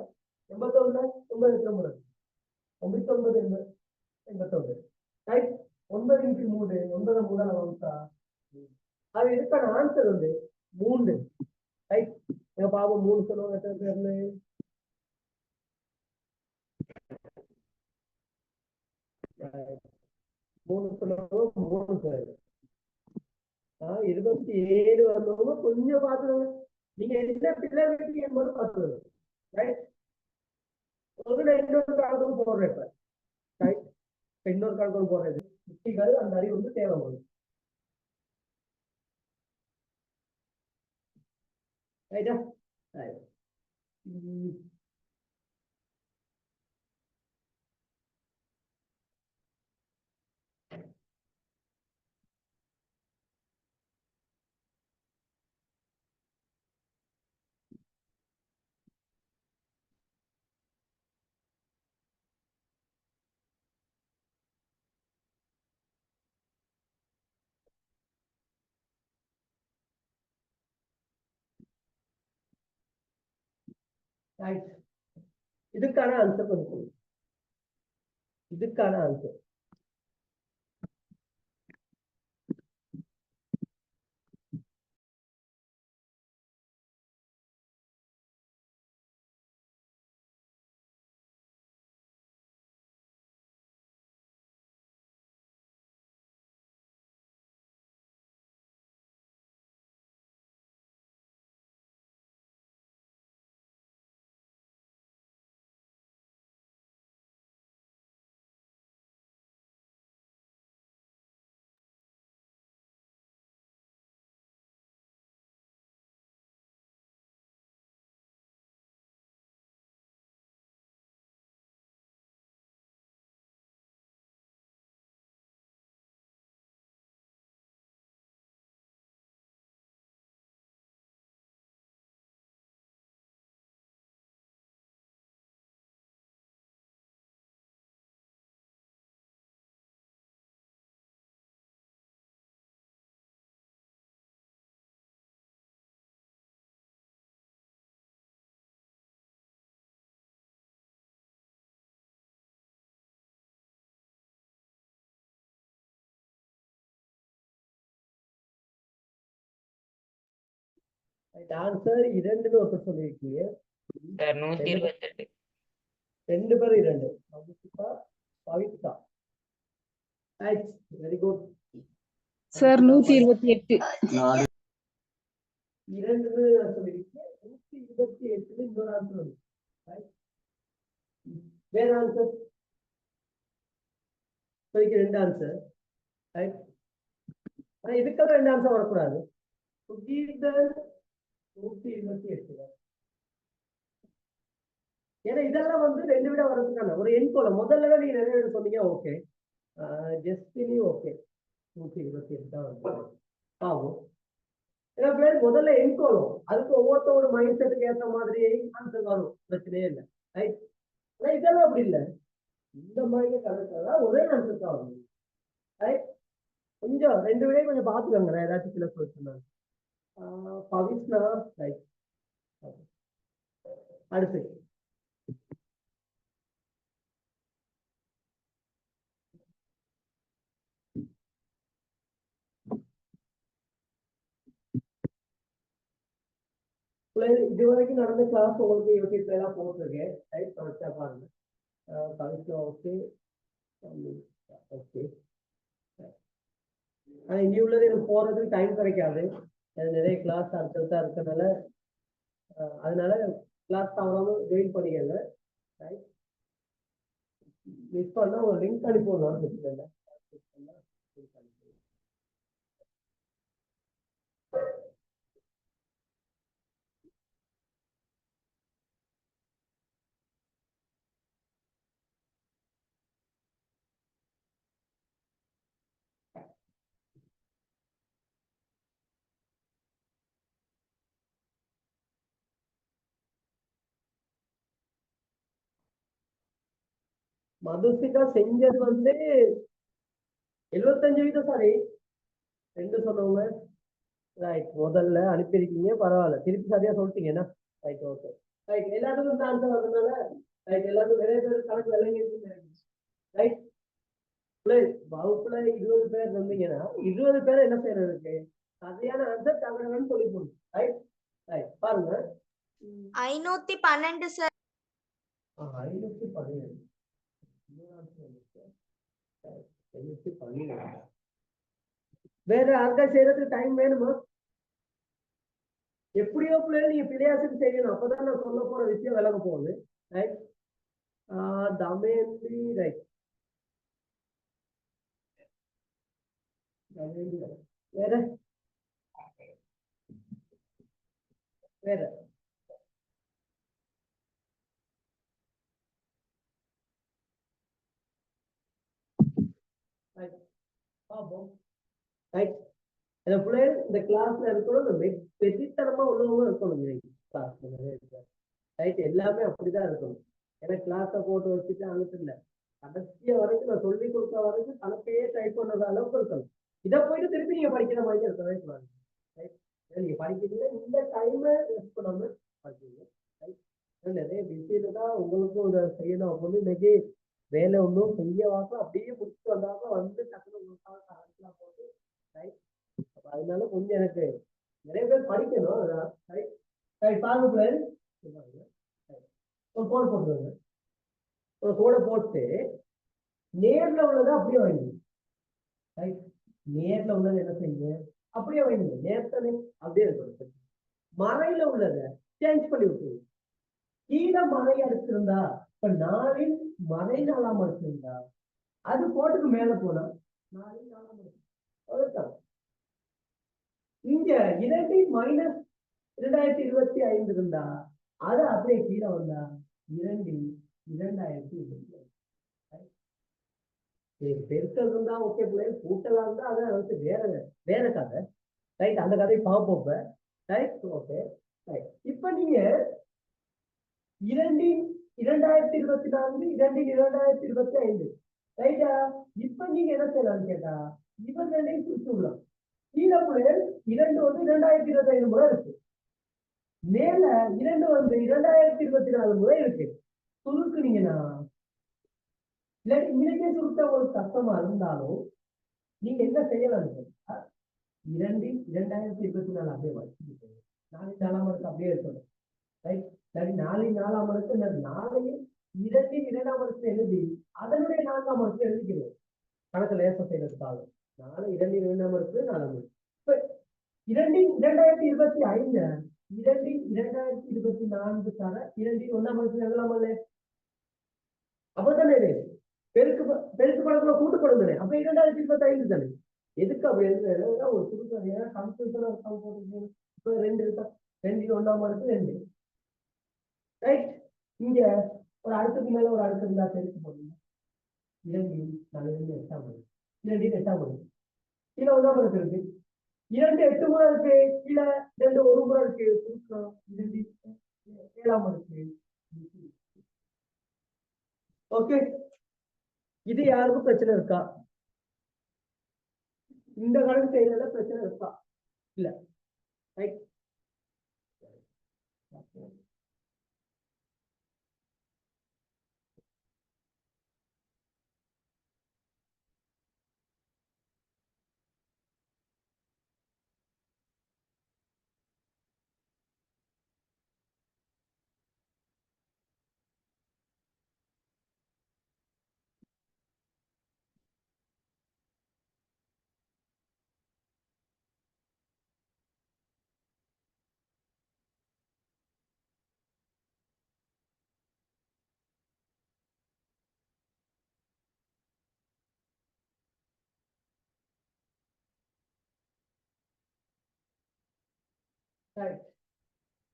81 9 எத்தனை முறை? 99 89. ரைட், 9 × 3 9 3 வகுத்தா அது இதுக்கான ஆன்சர் வந்து 3. ரைட், எங்க பாவம் 3 சொல்லுவாங்க. எத்தனை பேர்னு? 3 சொல்லுவாங்க. 3 பேர். 27 வந்தவங்க கொஞ்சம் பாத்துருங்க. நீங்க என்ன பிள்ளை வெட்டி என்பது பாத்துருங்க. ரைட், இன்னொரு காலத்துக்கு போடுறேன். இப்ப ரைட், இன்னொரு காலத்துக்கு போடுறது குட்டிகள் அந்த அறிவு வந்து தேவை போகுது. ரைட்டா? ரைட். ரைட். இதுக்கான ஆன்சர் கொஞ்சம் இதுக்கான ஆன்சர் ஆன்சர் 2ன்னு ஒருத்தர் சொல்லியிருக்கீங்க. சார் 128. 2 பேர் 2. Pavithra Pavithra. Right, very good sir 128. 2 சொல்லியிருக்கீங்க. 128 இன்னொரு ஆன்சர் வந்து வேற ஆன்சர் சொல்லிக்க 2 ஆன்சர். ரைட், ஆனா இதுக்கெல்லாம் 2 ஆன்சர் வரக்கூடாது. 128. ஏன்னா இதெல்லாம் வந்து 2 விட வர்றதுக்கான ஒரு எண் கோலம். முதல்ல நீங்க நிறைய விட சொன்னீங்க, ஓகே. ஜஸ்டினி ஓகே 128 தான் வந்து ஆகும். ஏன்னா பிள்ளைங்க முதல்ல எண் கோலம், அதுக்கு ஒவ்வொருத்தரோட மைண்ட் செட்டுக்கு ஏற்ற மாதிரி ஆன்சர் வரும், பிரச்சனையே இல்லை. ரைட், ஆனா இதெல்லாம் அப்படி இல்லை. இந்த மாதிரி கணக்கெல்லாம் ஒரே ஆன்சர் தான் வரும். ரைட், கொஞ்சம் 2 விடையும் கொஞ்சம் பார்த்துக்கோங்க. நான் ஏதாச்சும் சில சொல்லிருந்தேன். பவித்ரா. ரைட், அடுத்து இதுவரைக்கும் நடந்த கிளாஸ் உங்களுக்கு யூடியூப்ல எல்லாம் போட்டிருக்கேன். ரைட், கரெக்டா பாருங்க. Pavithra okay okay. ஆனா இனி உள்ளது எனக்கு போறதுக்கு டைம் கிடைக்காது. நிறைய கிளாஸ் அடுத்தடுத்தா இருக்கிறதுனால அதனால கிளாஸ் தவறாம ஜாயின் பண்ணிக்கங்க. ரைட், மிஸ் பண்ணா ஒரு லிங்க் அனுப்பிடணும். மதுசிகா செஞ்சது வந்து 75%. சாரி, 2 சொன்னவங்க. ரைட், முதல்ல அனுப்பியிருக்கீங்க, பரவாயில்ல. திருப்பி சரியா சொல்லிட்டீங்கன்னா ரைட், ஓகே. ரைட், எல்லாத்துக்கும் இந்த ஆன்சர் வந்ததுனால ரைட், எல்லாத்துக்கும் நிறைய பேர் கணக்கு விளங்கி. ரைட், வகுப்புல 20 பேர் இருந்தீங்கன்னா 20 பேர் என்ன செய்யறதுக்கு சரியான ஆன்சர் தமிழகம்னு சொல்லி போடுங்க. ரைட் ரைட், பாருங்க. 512 சார். 512. 512. வேற யாருக்கா செய்யறதுக்கு டைம் வேணுமா? எப்படியோ பிள்ளைங்க நீங்க பிள்ளையாசுக்கு செய்யணும், அப்பதான் நான் சொல்ல போற விஷயம் விளங்க போகுது. ரைட், தமேந்திரி. ரைட், வேற வேற பாப்போம். ரைட், இந்த பிள்ளைகள் இந்த கிளாஸ்ல இருக்கணும், வெற்றித்தனமா உள்ளவங்க இருக்கணும் கிளாஸ்ல. ரைட், எல்லாமே அப்படிதான் இருக்கணும். ஏன்னா கிளாஸை போட்டு வச்சுட்டு அனுப்பிட்டு இல்லை, கடைசிய வரைக்கும் நான் சொல்லி கொடுத்த வரைக்கும் தனக்கையே டைப் பண்ணத அளவுக்கு இருக்கணும். இதை போயிட்டு திருப்பி நீங்க படிக்கிற மாதிரி இருக்கவே கூடாது. ரைட், நீங்க படிக்கிறீங்க, இந்த டைமை வேஸ்ட் பண்ணாம படிக்கிறீங்க. ரைட், நிறைய வந்து இன்னைக்கு வேலை ஒன்றும் செய்ய வாக்கம் அப்படியே முடிச்சுட்டு வந்தாக்க வந்து டக்குனு உங்களுக்காக கரண்ட்லாம் போட்டு ரைட். அதனால கொஞ்சம் எனக்கு நிறைய பேர் படிக்கணும். அதான் ரைட் ரைட் பாருங்க பிள்ளைகள். ஒரு கோடு போட்டுருங்க. ஒரு கோடை போட்டு நேர்ல உள்ளதை அப்படியே வாங்கி ரைட். நேர்ல உள்ளதை என்ன செய்யுங்க அப்படியே வாங்கி நேர்த்தனை அப்படியே இருக்கணும். மறையில உள்ளதை சேஞ்ச் பண்ணி விட்டுருங்க. கீழே மறை அடிச்சிருந்தா இப்ப 4 மறை 4 அடிச்சிருந்தா அது கோட்டுக்கு மேல போனா 4 4 அடிச்சிருந்தா இங்க 2 மைனஸ் 2025 இருந்தா அது அப்படியே கீழே வந்தா 2 2025 பெருக்கல் இருந்தா ஓகே பிள்ளைகள், கூட்டலா இருந்தா அதை வந்து வேற வேற கதை ரைட். அந்த கதையை பார்ப்போம் ரைட். Okay right. இப்ப நீங்க 2 2024 2 2025 ரைட்டா. இப்ப நீங்க என்ன செய்யலாம்னு கேட்டா இவன் 2ஐயும் சுற்றி விடலாம். கீழே பிள்ளைகள் 2 வந்து 2025 முறை இருக்கு, மேல 2 வந்து 2024 முறை இருக்கு. சுருக்குனீங்கன்னா இல்லாட்டி இன்னைக்கே சுருக்க ஒரு கஷ்டமா இருந்தாலும் நீங்க என்ன செய்யலாம் கேட்டா 2 2024 அப்படியே வச்சுக்கிட்டு 4 4 மடக்கு அப்படியே இருக்கணும் ரைட். சரி 4 4 மடக்கு இந்த 4ஐயும் 2 2ஆம் மடக்கு எழுதி அதனுடைய 4ஆம் மடக்கு எழுதிக்கிறோம். கணக்கு லேச செய்யறதுக்காக 4 2 2ஆம் மடக்கு 4ஆம் மடக்கு. இப்ப 2 2025 2 2024 தர 2 1ஆம் மடக்கு எழுதலாமா இல்லையா? அப்பதானே இது பெருக்கு பெருக்கு படக்குள்ள கூட்டு படம் தானே. அப்ப 2025 தானே. எதுக்கு அப்படி எழுதுனா ஒரு சுருக்கம் ஏன்னா கம்ப்யூட்டர் போட்டு இப்ப 2 இருக்கா 2 1ஆம் மடக்கு 2 ரைட். இங்க ஒரு அடுத்துக்கு மேல ஒரு அடுத்து இருந்தா பெருக்கு போடுங்க 2 4 8ஆம் மடக்கு 2 8ஆம் மடக்கு கீழே 1ஆம் மடக்கு இருக்கு 2 8 முறை இருக்கு, கீழே 2 1 முறை இருக்கு, சுருக்கம் 2 7ஆம் மடக்கு. ஓகே, இது யாருக்கும் பிரச்சனை இருக்கா? இந்த கணக்கு செய்யறதுல பிரச்சனை இருக்கா? இல்ல ரைட்.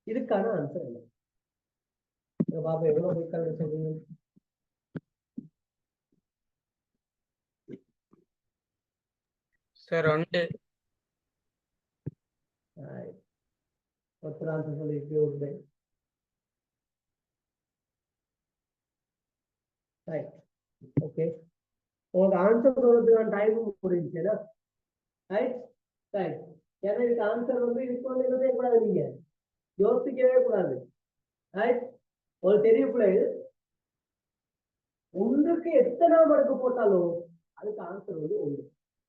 இதுக்கான ஆன்சர் இல்லை. பாபா எவ்வளவு போய் சொல்றீங்க? சார் 2. ஒருத்தர் ஆன்சர் சொல்லிட்டு உண்டு. ரைட். ஓகே, உங்களுக்கு ஆன்சர் சொல்றதுக்கான டைம் முடிஞ்சுச்சுன்னா ரைட் ரைட். ஏன்னா இதுக்கு ஆன்சர் வந்து இதுக்கு வந்து என்ன செய்யக்கூடாது, நீங்க யோசிக்கவே கூடாது ரைட். ஒரு தெரிய பிள்ளைகள் ஒன்றுக்கு எத்தனாம் மடக்கு போட்டாலும் அதுக்கு ஆன்சர் வந்து 1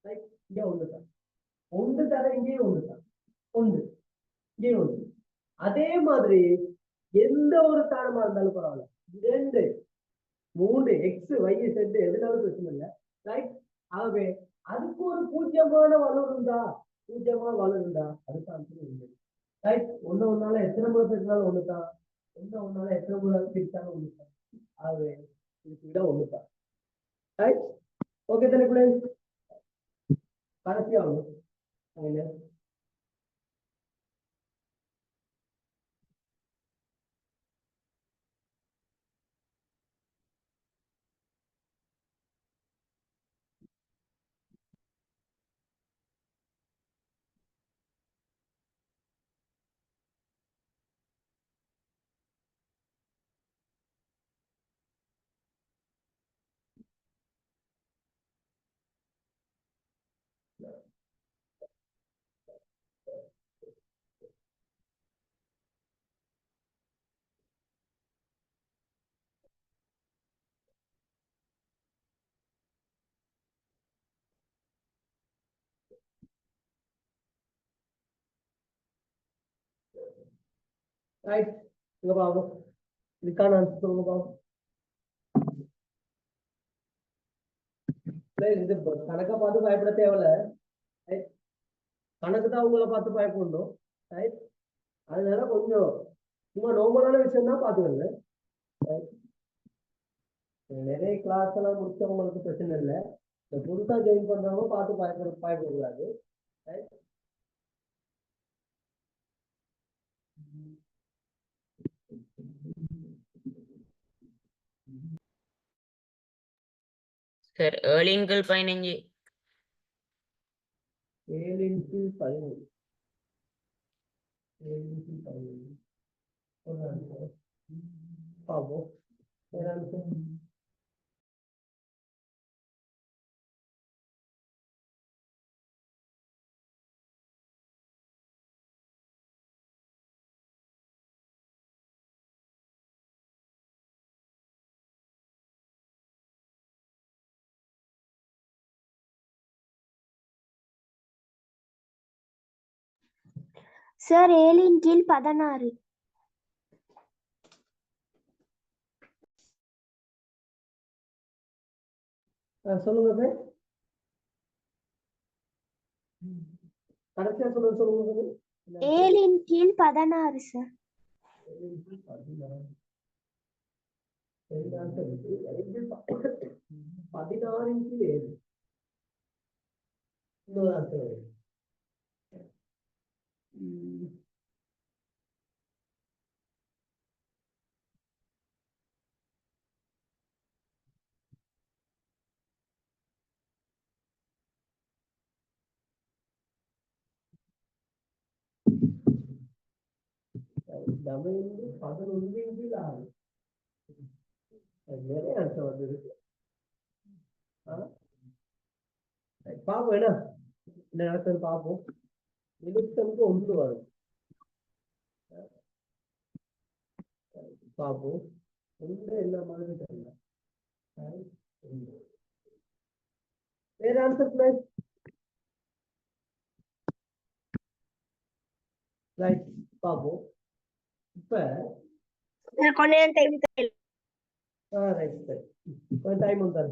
ரைட். இங்க 1 தான், 1 தர இங்கேயும் 1 தான், 1 இங்கேயும் 1. அதே மாதிரி எந்த ஒரு தானமா இருந்தாலும் பரவாயில்ல 2 3 எக்ஸ் y z எதுனாலும் பிரச்சனை இல்லை ரைட். ஆகவே அதுக்கு ஒரு பூஜ்ஜியமான வலு இருந்தா அதுக்கு ஆன்சர் உண்டு ரைட். ஒன்னால எத்தனை முறை பேசினாலும் 1 தான், ஒன்னால எத்தனை முறை பிரிச்சாலும் 1 தான். ஆகவே இதுக்கு விட 1 தான் ரைட். ஓகே தானே பிள்ளைங்க? கடைசியாகும் ரைட், இங்க பாப்போம். இதுக்கான ஆன்சர் சொல்லுங்க பாப்போம். இது கணக்கை பார்த்து பயப்பட தேவையில்ல. கணக்கு தான் உங்களை பார்த்து பயப்படணும். ரைட், அதனால கொஞ்சம் சும்மா நார்மலான விஷயம் தான் பார்த்துக்கோங்க. நிறைய கிளாஸ் எல்லாம் முடிச்சவங்களுக்கு பிரச்சனை இல்லை. இந்த புதுசா ஜாயின் பண்றவங்க பார்த்து பயப்படக்கூடாது. சார் 7x15 7x15 பாப்போம். சார் 7/16. சொல்லுங்க சார், கடைசியா சொல்லுங்க. 7/16 சார். 16x7. இன்னொரு ஆன்சர். தமிழ் 11x6. நிறைய ஆன்சர் வந்துருக்கு. பாப்போம் என்ன நடக்குது பார்ப்போம். 21 வரும். பார்ப்போம். என்ன மாதிரி தெரியல. வேற ஆன்சர் ரைட், பார்ப்போம். இப்ப கொஞ்சம் டைம் ரைட் சார், கொஞ்சம் டைம் வந்தாரு.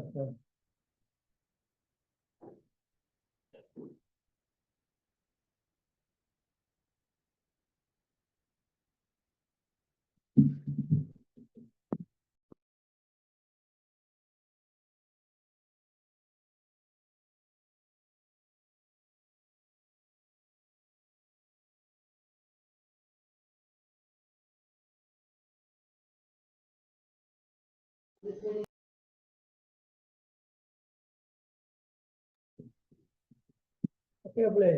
Okay, play.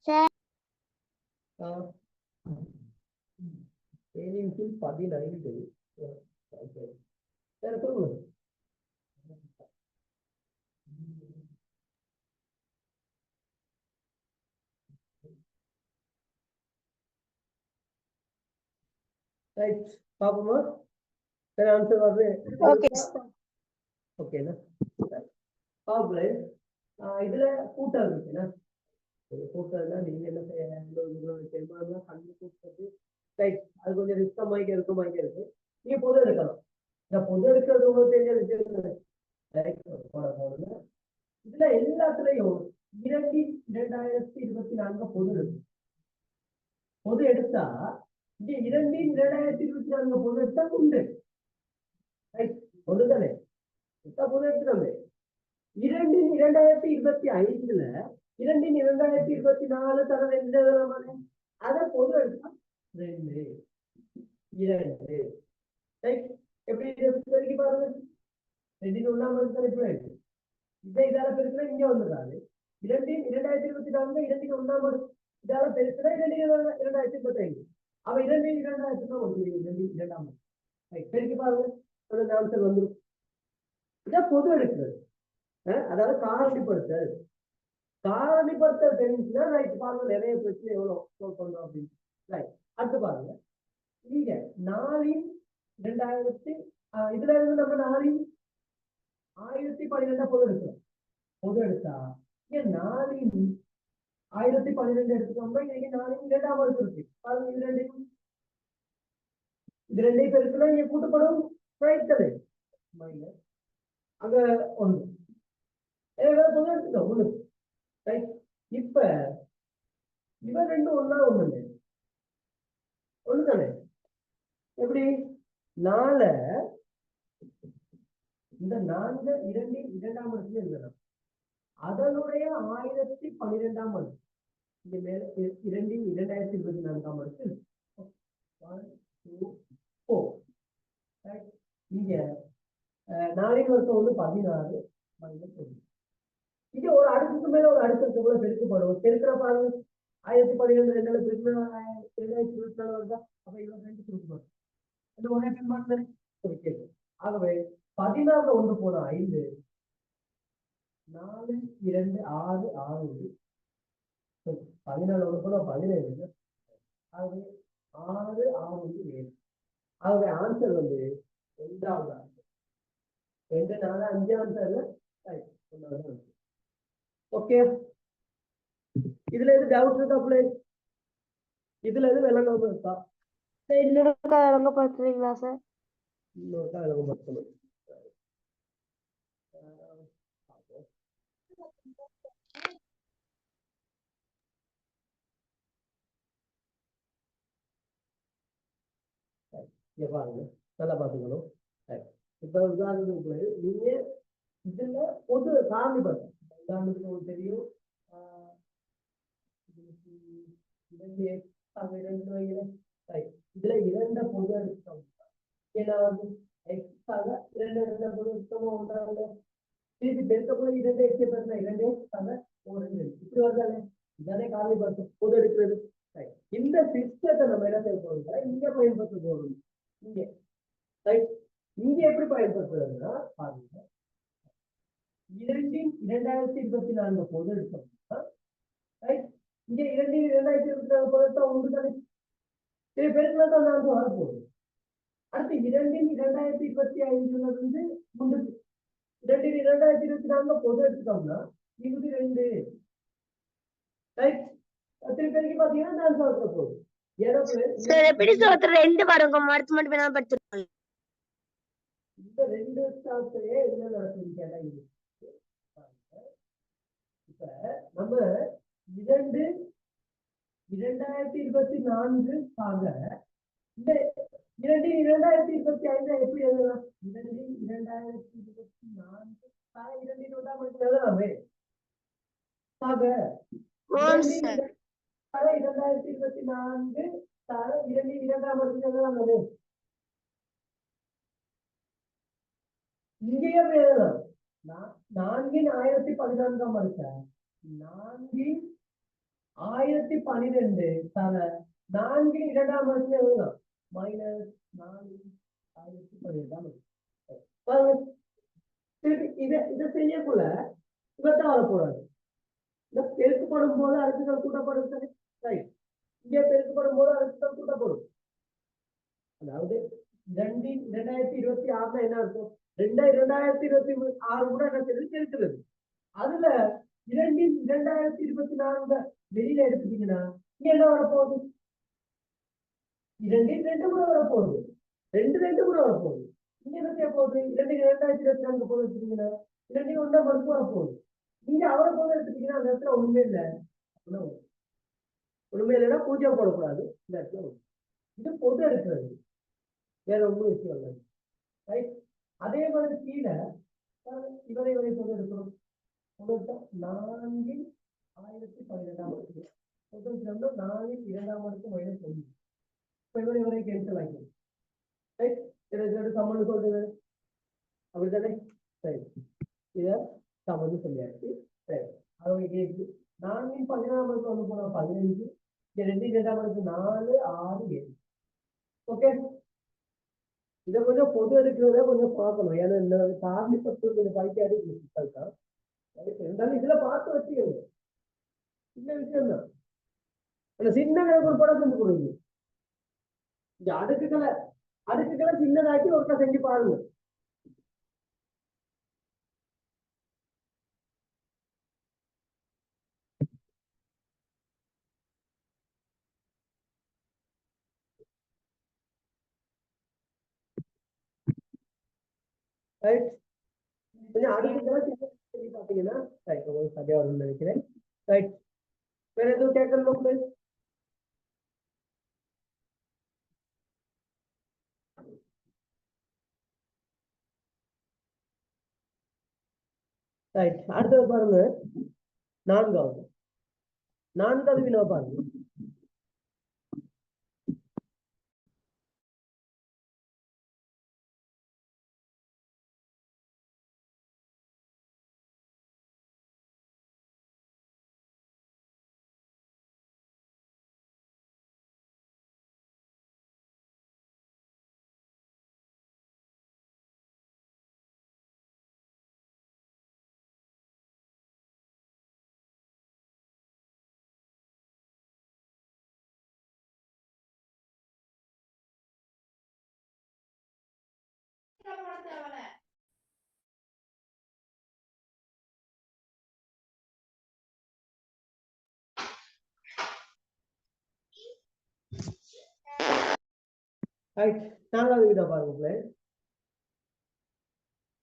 Sir 7x15. வேற சொல்லுங்க. ரைட், பாப்போமா? வேற ஆன்சர் வருது. ஓகே ஓகேண்ணா, பாப்போம். இதுல கூட்டம் இருக்குண்ணா. கூட்டம்னா நீங்க என்ன செய்யலாம், கண்ணு கூட்டது. ரைட், அது கொஞ்சம் ரிஸ்கமாய்க்க இருக்கு. நீங்க பொது எடுக்கலாம். இந்த பொது எடுக்கிறது உங்களுக்கு தெரிஞ்ச விஷயம். இதுல எல்லாத்துலயும் 2/2024 பொது எடுக்கும். பொது எடுத்தா இங்க 2/2024 பொது எடுத்தா உண்டு. பொது தானே பொது எடுத்துட்டாங்க. 2/2025 2/2024 தர அதை பொது எடுத்தா 2 எப்படி பாருங்க. 2 இதால பெருக்கினா இங்க வந்துடுறாரு. 2/2024 2 இதால பெருக்கினா 2/2025. அவ 2/2000 பெருக்கி பாருங்க, ஆன்சர் வந்துடும். இதான் பொது எடுக்கிறது. அதாவது காரணிப்படுத்தல். காரணிப்படுத்தல் தெரிஞ்சுன்னா ரைட் பாருங்க நிறைய பிரச்சனை எவ்வளவு சால்வ் பண்றோம் அப்படின்னு. ரைட் அடுத்து பாருங்க இங்க 4 இதுல இருந்து நம்ம 4 1012 பொது எடுக்கிறோம். பொது எடுத்தா இங்க 4 1012 எடுத்துக்கோங்க. இங்க 4 2 இருக்கு பாருங்க. இது ரெண்டையும் பெருக்கலாம் இங்க கூட்டப்படும் ரைட் தானே மைனஸ் அங்க 1 பொது எடுத்துக்கோ 1 ரைட். இப்ப இவன் ரெண்டும் ஒண்ணா ஒண்ணு தானே எப்படி 4 இந்த 4 2 இடத்துல எழுதலாம். அதனுடைய 1012 ஆண்டு இங்க மேல 2 2024 அடுத்து 1 2 4 இங்க 4 வருஷம் 16 மைனஸ் 1. இது ஒரு அடுக்குக்கு மேல ஒரு அடுக்கு கூட பெருக்கப்படும். பெருக்கிற பாருங்க 1012 2 பெருக்கினா 2024 வருதா. அப்ப 22 சுருக்கப்படும். இந்த ஒரே பின்மாற்றம் குறிக்கிறது. ஆகவே 16 1 போன 5 4 2 6 6 14 1 போன 17. ஆகவே 6 6 7. ஆகவே ஆன்சர் வந்து 2வது ஆன்சர் 2 4 5 ஆன்சர்ல ஓகே. இதுல எது டவுட் இருக்கா பிள்ளைங்க? இதுல எது விளங்காம இருக்கா? இன்னொருக்கா விளங்கப்படுத்துறீங்களா சார்? இன்னொருக்கா விளங்கப்படுத்தணும். பாருங்க நல்லா பாத்துக்கணும். இப்ப உதாரணத்துக்கு நீங்க இதுல பொது காரணிப்படுத்தும். உதாரணத்துக்கு உங்களுக்கு தெரியும் இதுல 2 பொது எடுத்தோம். ஏன்னா வந்து எக்ஸாக 2 பொது எடுத்தோமோ ஒன்றாங்க திருப்பி பெருக்கப்போது 2 எக்ஸ் பேசினா 2 இப்படி வருதானே. இதானே காரணிப்படுத்தும் பொது எடுக்கிறது. இந்த சிஸ்டத்தை நம்ம என்ன செய்ய போறோம் இங்க பயன்படுத்த போறோம். இங்க ரைட் இங்க எப்படி பயன்படுத்துறதுன்னா பாருங்க 2 2024 பொது எடுத்தோம்னா ரைட் இங்க 2 2024 பொது எடுத்தா 1 தானே. சரி பெருக்கலாம் தான் 4 வரப்போகுது. அடுத்து 2 2025 இருந்து முன்னுக்கு 2 2024 பொது எடுத்துட்டோம்னா 22 ரைட். திருப்பி பெருக்கி பாத்தீங்கன்னா 4 வரப்போ போகுது. சார் எப்படி சார் 2 வருங்க அடுத்து மட்டும் வேணா படிச்சிருக்கோம். இந்த 2 ஸ்டாப்லயே என்ன நடக்குதுன்னு கேட்டா இது இப்ப நம்ம 2 2024 ஆக இந்த 2 2025 எப்படி எழுதலாம்? 2 2024 2 எழுதலாமே ஆக 2024 2 எழுதலாம். இங்கேயே எழுதலாம். 4 1014 அடுத்த 4 1012 தர 4 2 எழுதலாம் மைனஸ் 4 1012. இதை செய்யக்குள்ள இவத்தான் வரக்கூடாது. இந்த பெருக்கப்படும் போது அடுக்குகள் கூட்டப்படும். இங்க பெருக்கப்படும் போது அடுக்குகள் கூட்டப்படும். அதாவது 2 2026 என்ன இருக்கும்? 2026 கூட எனக்கு இருக்கிறது. அதுல 2 2024 வெளியில எடுத்துட்டீங்கன்னா இங்க என்ன வரப்போகுது? 2 கூட வரப்போகுது. 2 கூட வரப்போகுது. இங்க என்ன செய்ய போகுது? 2 2024 போது எடுத்துட்டீங்கன்னா 2 1 மறுப்பு வரப்போகுது. நீங்க அவரை போது எடுத்துட்டீங்கன்னா அந்த இடத்துல ஒண்ணுமே இல்லை. ஒண்ணுமே இல்லைன்னா 0 போடக்கூடாது. இந்த இடத்துல இது பொது எடுக்கிறது வேற ஒன்றும் விஷயம் இல்லை. ரைட். அதே மாதிரி கீழே இவரை பொது எடுக்கணும். 4 1012 பொது 4 2 மைனஸ் 1. இப்ப இவரை கேன்சல் ஆகிடும். ரைட். சம்மன் சொல்றது அப்படித்தானே. சரி இத சம்மன் சொல்லியாச்சு. சரி அவங்க கேட்டு 4 16 ஒன்று போனா 15 2 2 4 6 7. ஓகே. இதை கொஞ்சம் பொது எடுக்கிறத கொஞ்சம் பார்க்கணும். ஏன்னா இந்த காரணிப்பட்டு கொஞ்சம் படிக்காது இருந்தாலும் இதுல பார்த்து வச்சுக்கணும். சின்ன விஷயம் தான். அந்த சின்ன கணக்கு ஒரு படம் செஞ்சு கொடுங்க. இந்த அடுக்குகளை சின்னதாக்கி ஒருக்கா செஞ்சு பாருங்க. ரைட், கொஞ்சம் அடுக்குகளை சின்ன செஞ்சு பாத்தீங்கன்னா ரைட் உங்களுக்கு சரியா வரும்னு நினைக்கிறேன். ரைட், வேற எதுவும் கேட்கணுமா பிளேஸ்? ரைட், அடுத்தது பாருங்க. நான்காவது வினா பாருங்க. ரைட், நான்காவது வினா பாருங்க.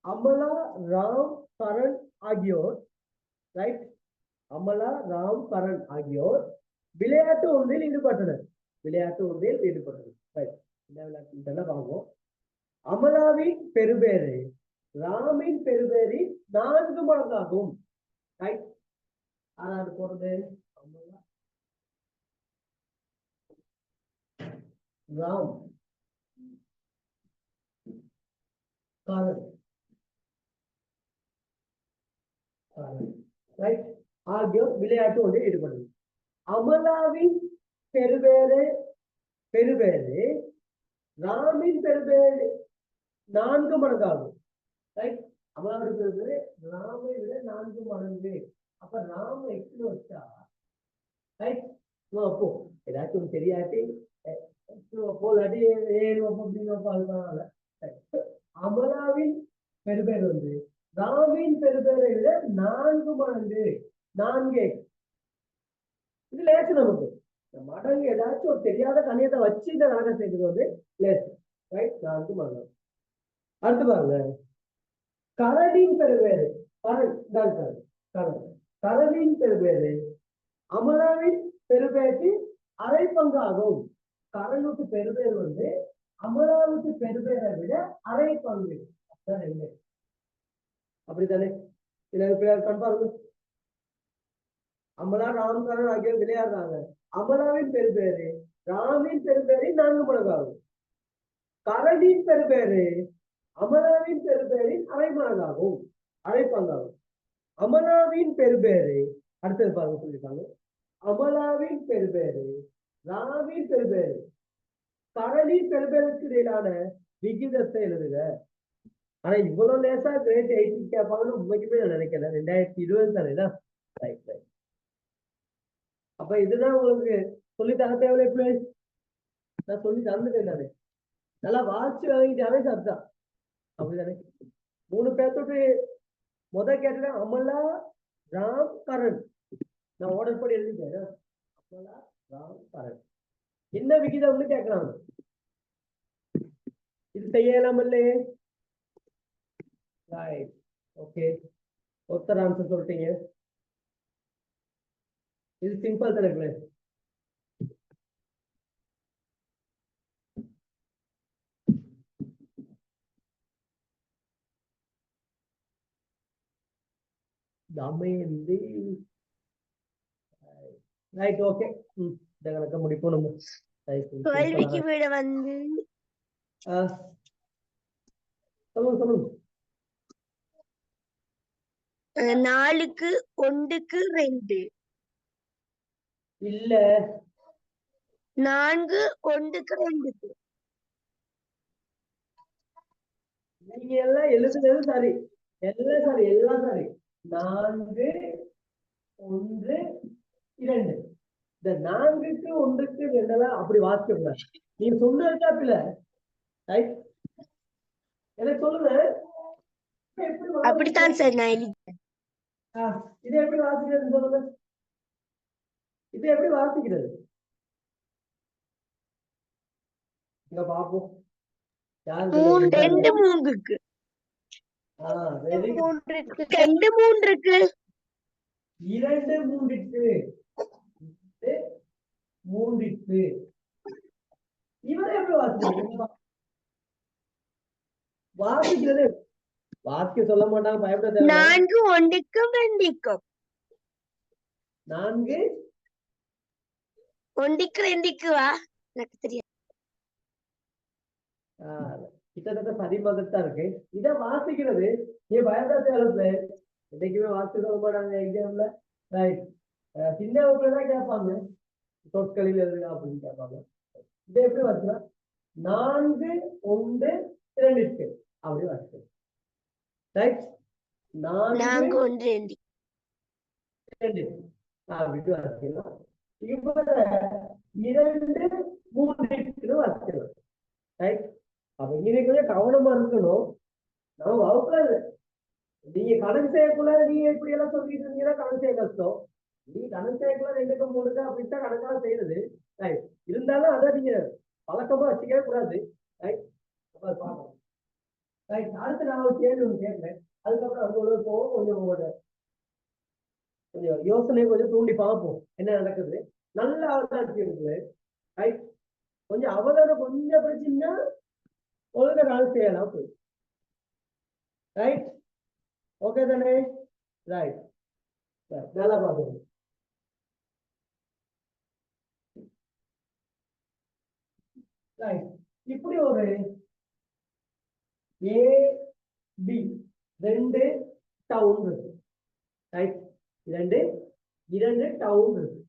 அமலா, ராம், கரண் ஆகியோர் ரைட், அமலா, ராம், கரண் ஆகியோர் விளையாட்டு ஒன்றில் ஈடுபட்டனர். ரைட், இதெல்லாம் பார்ப்போம். அமலாவின் பெருபேறு ராமின் பெருபேரின் 4 மடங்காகும். ரைட், ஆறாவது போறது அமலா, ராம், கரண் ரைட் ஆகியோர் விளையாட்டு ஒன்றில் ஈடுபட்டனர். அமலாவின் பெருபேறு ராமின் பெருபேறு 4 மடங்காகும். ரைட், அமலாவின் பெருபேறு ராமை விட 4 மடங்கு. அப்ப ராம எக்ஸ்னு வச்சா ரைட், அப்போ ஏதாச்சும் தெரியாட்டி போலாட்டி அமலாவின் பெருபேர் வந்து ராமின் பெருபேரை விட 4 மடங்கு. 4 இது லேசு. நமக்கு மடங்கு ஏதாச்சும் ஒரு தெரியாத கணியத்தை வச்சு இந்த கணக்கை செய்வது வந்து லேசு. ரைட், 4 மடங்கு. அடுத்து பாருங்க, கரடின் பெருபேரு கரடின் பெருபேரு அமலாவின் பெருபேருக்கு அரை பங்காகும். கரனுக்கு பெருபேர் வந்து அமலாவுக்கு பெருபேரை விட அரை பங்கு. அப்படித்தானே? கன்ஃபார்ம். அமலா, ராம், கரண் ஆகியோர் விளையாடுறாங்க. அமலாவின் பெருபேரு ராமின் பெருபேரின் 4 மடங்காகும். கரடின் பெருபேரு அமலாவின் பெருபேரின் அரை மடங்காகும், அரை பங்காகும். அமலாவின் பெருபேரு அடுத்தது பாருங்க சொல்லிருக்காங்க. அமலாவின் பெருபேரு ராமின் பெருபேரு கரடின் பெருபேருக்கு இடையிலான விகிதத்தை எழுதுக. ஆனா இவ்வளவு லேசா கிரேட் 8 கேட்பாங்கன்னு உண்மைக்குமே நான் நினைக்கிறேன். 2020 தானேதான். Right right. அப்ப இதுதான் உங்களுக்கு சொல்லி தர தேவையில்லை பிளேஸ். நான் சொல்லி தந்துட்டேன் நானே. நல்லா வாசிச்சு வாங்கிட்டாவே சத்தான். அப்படிதானே? 3 பேர்த்தோட்டு கேட்டேன். அமலா, ராம், கரண். நான் ஆர்டர் படி எழுதிட்டேன். அமலா, ராம், கரண் என்ன விகிதம்னு கேட்கறாங்க. இது செய்யலாம் இல்லையே? Right, okay. ஒருத்தர் ஆன்சர் சொல்லிட்டீங்க. இது சிம்பிள் தானே? தமயந்தி. Right, okay. இந்த கணக்க முடிப்போம் நம்ம. கேள்விக்கு விட வந்து சொல்லுங்க. 4க்கு 1க்கு 2 இல்ல, 4 1க்கு 2. நீங்க எல்லாம் எழுதுறது சரி, எல்லாம் சரி. 4 1 2. இந்த 4க்கு 1க்கு 2 அப்படி வாசிக்க கூடாது. நீங்க சொன்னதுக்கா பிள்ளை ரைட் எனக்கு சொல்லுங்க எப்படி அப்படித்தான் சார் நான் எழுதிட்டேன். இது எப்படி வாசிக்கிறதுன்னு சொல்லுங்க. இது எப்படி வாசிக்கிறது இங்க பாப்போம். யாரு 2 3க்கு வெரி 2 3க்கு 2 3க்கு 3க்கு இவரை எப்படி வாசிக்கிறது வாசிக்கிறது வாசிக்க சொல்ல மாட்டாங்க பயப்பட தேவை 4 1க்கும் 2க்கும் 4 1க்கு 2க்கு வா எனக்கு தெரியாது. கிட்டத்தட்ட சரிமகத்தான் இருக்கு. இத வாசிக்கிறது நீ பயப்பட தேவை என்னைக்குமே வாசிக்க சொல்ல மாட்டாங்க எக்ஸாம்ல ரைட். சின்ன வகுப்புலதான் கேட்பாங்க சொற்களில் எழுதுங்க அப்படின்னு கேட்பாங்க. இதை எப்படி வாசிக்கலாம் 4 1 2 அப்படி வாசிக்கலாம் ரைட். 4 1 2 அப்படி வாசிக்கலாம். இப்ப 2 3 வாசிக்கலாம் ரைட். அப்ப இங்க கொஞ்சம் கவனமா இருக்கணும். நம்ம வகுப்புல நீங்க கணக்கு செய்யக்குள்ள நீங்க இப்படி எல்லாம் சொல்லிட்டு இருந்தீங்கன்னா கணக்கு செய்ய கஷ்டம். நீங்க கணக்கு செய்யக்குள்ள 2க்கு 3க்கு அப்படித்தான் கணக்கெல்லாம் செய்யறது ரைட். இருந்தாலும் அதை நீங்க பழக்கமா வச்சுக்கவே கூடாது ரைட். பார்க்கலாம் ரைட். அடுத்து நான் ஒரு கேள்வி ஒன்று கேட்கிறேன். அதுக்கப்புறம் அது போவோம். கொஞ்சம் உங்களோட கொஞ்சம் யோசனையை கொஞ்சம் தூண்டி பார்ப்போம் என்ன நடக்குது. நல்ல அவதானிச்சு இருக்குது ரைட். கொஞ்சம் அவதானம் கொஞ்சம் பிரச்சனைனா ஒழுங்க நாள் செய்யலாம் போய் ரைட். ஓகே தானே ரைட். நல்லா பார்க்கணும் ரைட். இப்படி ஒரு ஏ பி 2 டவுன் இருக்கு ரைட். 2 டவுன் இருக்கு.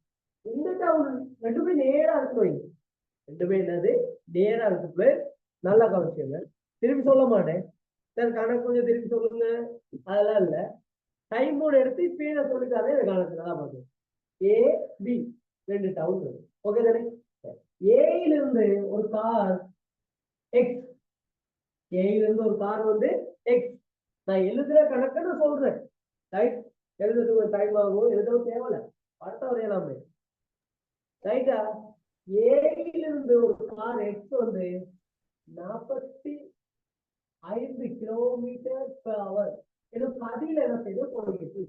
இந்த டவுன் ரெண்டுமே நேரா இருக்கணும். ரெண்டுமே என்னது நேரா இருக்கு. நல்லா கவனிச்சுங்க. திருப்பி சொல்ல மாட்டேன் சார் கணக்கு கொஞ்சம் திருப்பி சொல்லுங்க அதெல்லாம் இல்ல. டைம் போர்டு எடுத்து ஸ்பீட சொல்லிட்டாலே இந்த கணக்கு நல்லா பார்க்கணும். ஏ பி 2 டவுன் இருக்கு. ஓகே தானே. ஏயிலிருந்து ஒரு கார் எக்ஸ் ஏயிலிருந்து ஒரு கார் வந்து எக்ஸ் நான் எழுதுற கணக்கு நான் சொல்றேன் ரைட். எழுதுறதுக்கு ஒரு டைம் ஆகும். எழுதவும் தேவையில்ல அடுத்த வரையலாமே ரைட்டா. ஏயிலிருந்து ஒரு கார் எக்ஸ் வந்து 45 km/h பதில என்ன செய்து போயிட்டு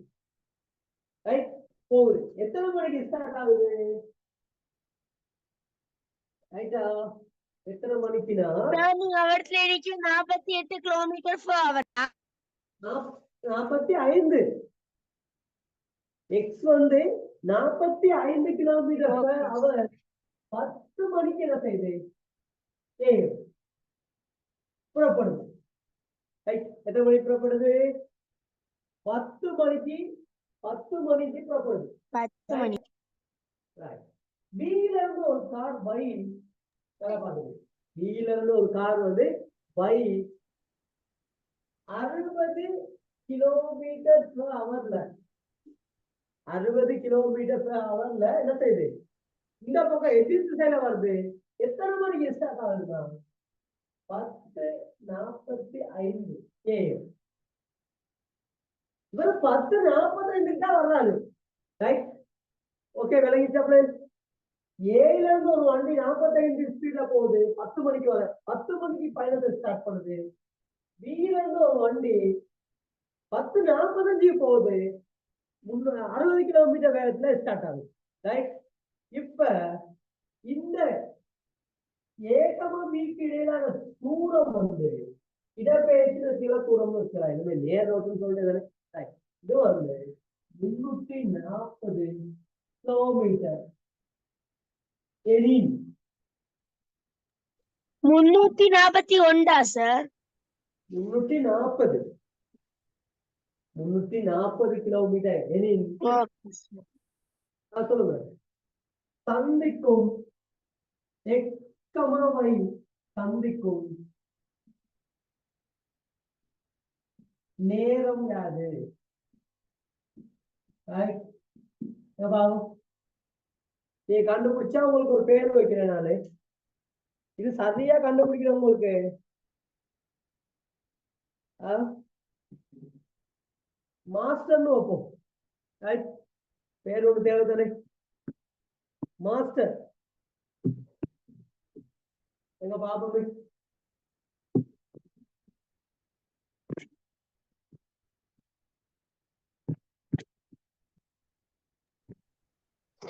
ரைட் போகுது. எத்தனை மணிக்கு ஸ்டார்ட் ஆகுது ரைட்டா. எத்தனை மணிக்குன்னா நீங்க அவர்ல இருக்கு 48 km/h 45. எக்ஸ் வந்து 45 km/h 10 மணிக்கு என்ன செய்யுது புறப்படுது ரைட். எத்தனை மணிக்கு புறப்படுது 10 மணிக்கு புறப்படுது 10 மணி. பில இருந்து ஒரு கார் பை பாக்குது. பில இருந்து ஒரு கார் வந்து பை 60 km/h 60 km/h என்ன செய்யுது இந்த பக்கம் எதிர் திசையில வருது. எத்தனை மணிக்கு ஸ்டார்ட் ஆகுதுன்னா 10:45 AM. இவர் 10:45 தான் வர்றாரு ரைட். ஓகே விளங்கிச்சாப்ல. ஏல இருந்து ஒரு வண்டி 45 ஸ்பீட்ல போகுது 10 மணிக்கு வர 10 மணிக்கு பயணத்தை ஸ்டார்ட் பண்ணுது. பில இருந்து ஒரு வண்டி 10:45 போகுது 60 km வேகத்துல ஸ்டார்ட் ஆகுது ரைட். இப்ப இந்த ஏகமா பிக்கு இடையிலான தூரம் வந்து இடப்பெயர்ச்சி சில தூரம்னு வச்சுக்கலாம். இதுவே நேர் ரோட்டுன்னு சொல்றது இது வந்து 340 கிலோமீட்டர். 341 sir 340 kilometre. சொல்லுங்க சந்திக்கும் எக்கமாவை சந்திக்கும் நேரம் யாது நீங்க கண்டுபிடிச்சா உங்களுக்கு ஒரு பேர் வைக்கிறேன் நானு. இது சரியா கண்டுபிடிக்கிறேன் உங்களுக்கு. மாஸ்டர்னு வைப்போம். ரைட், பேர் ஒன்று தேவை தானே. மாஸ்டர் எங்க பாப்போமே.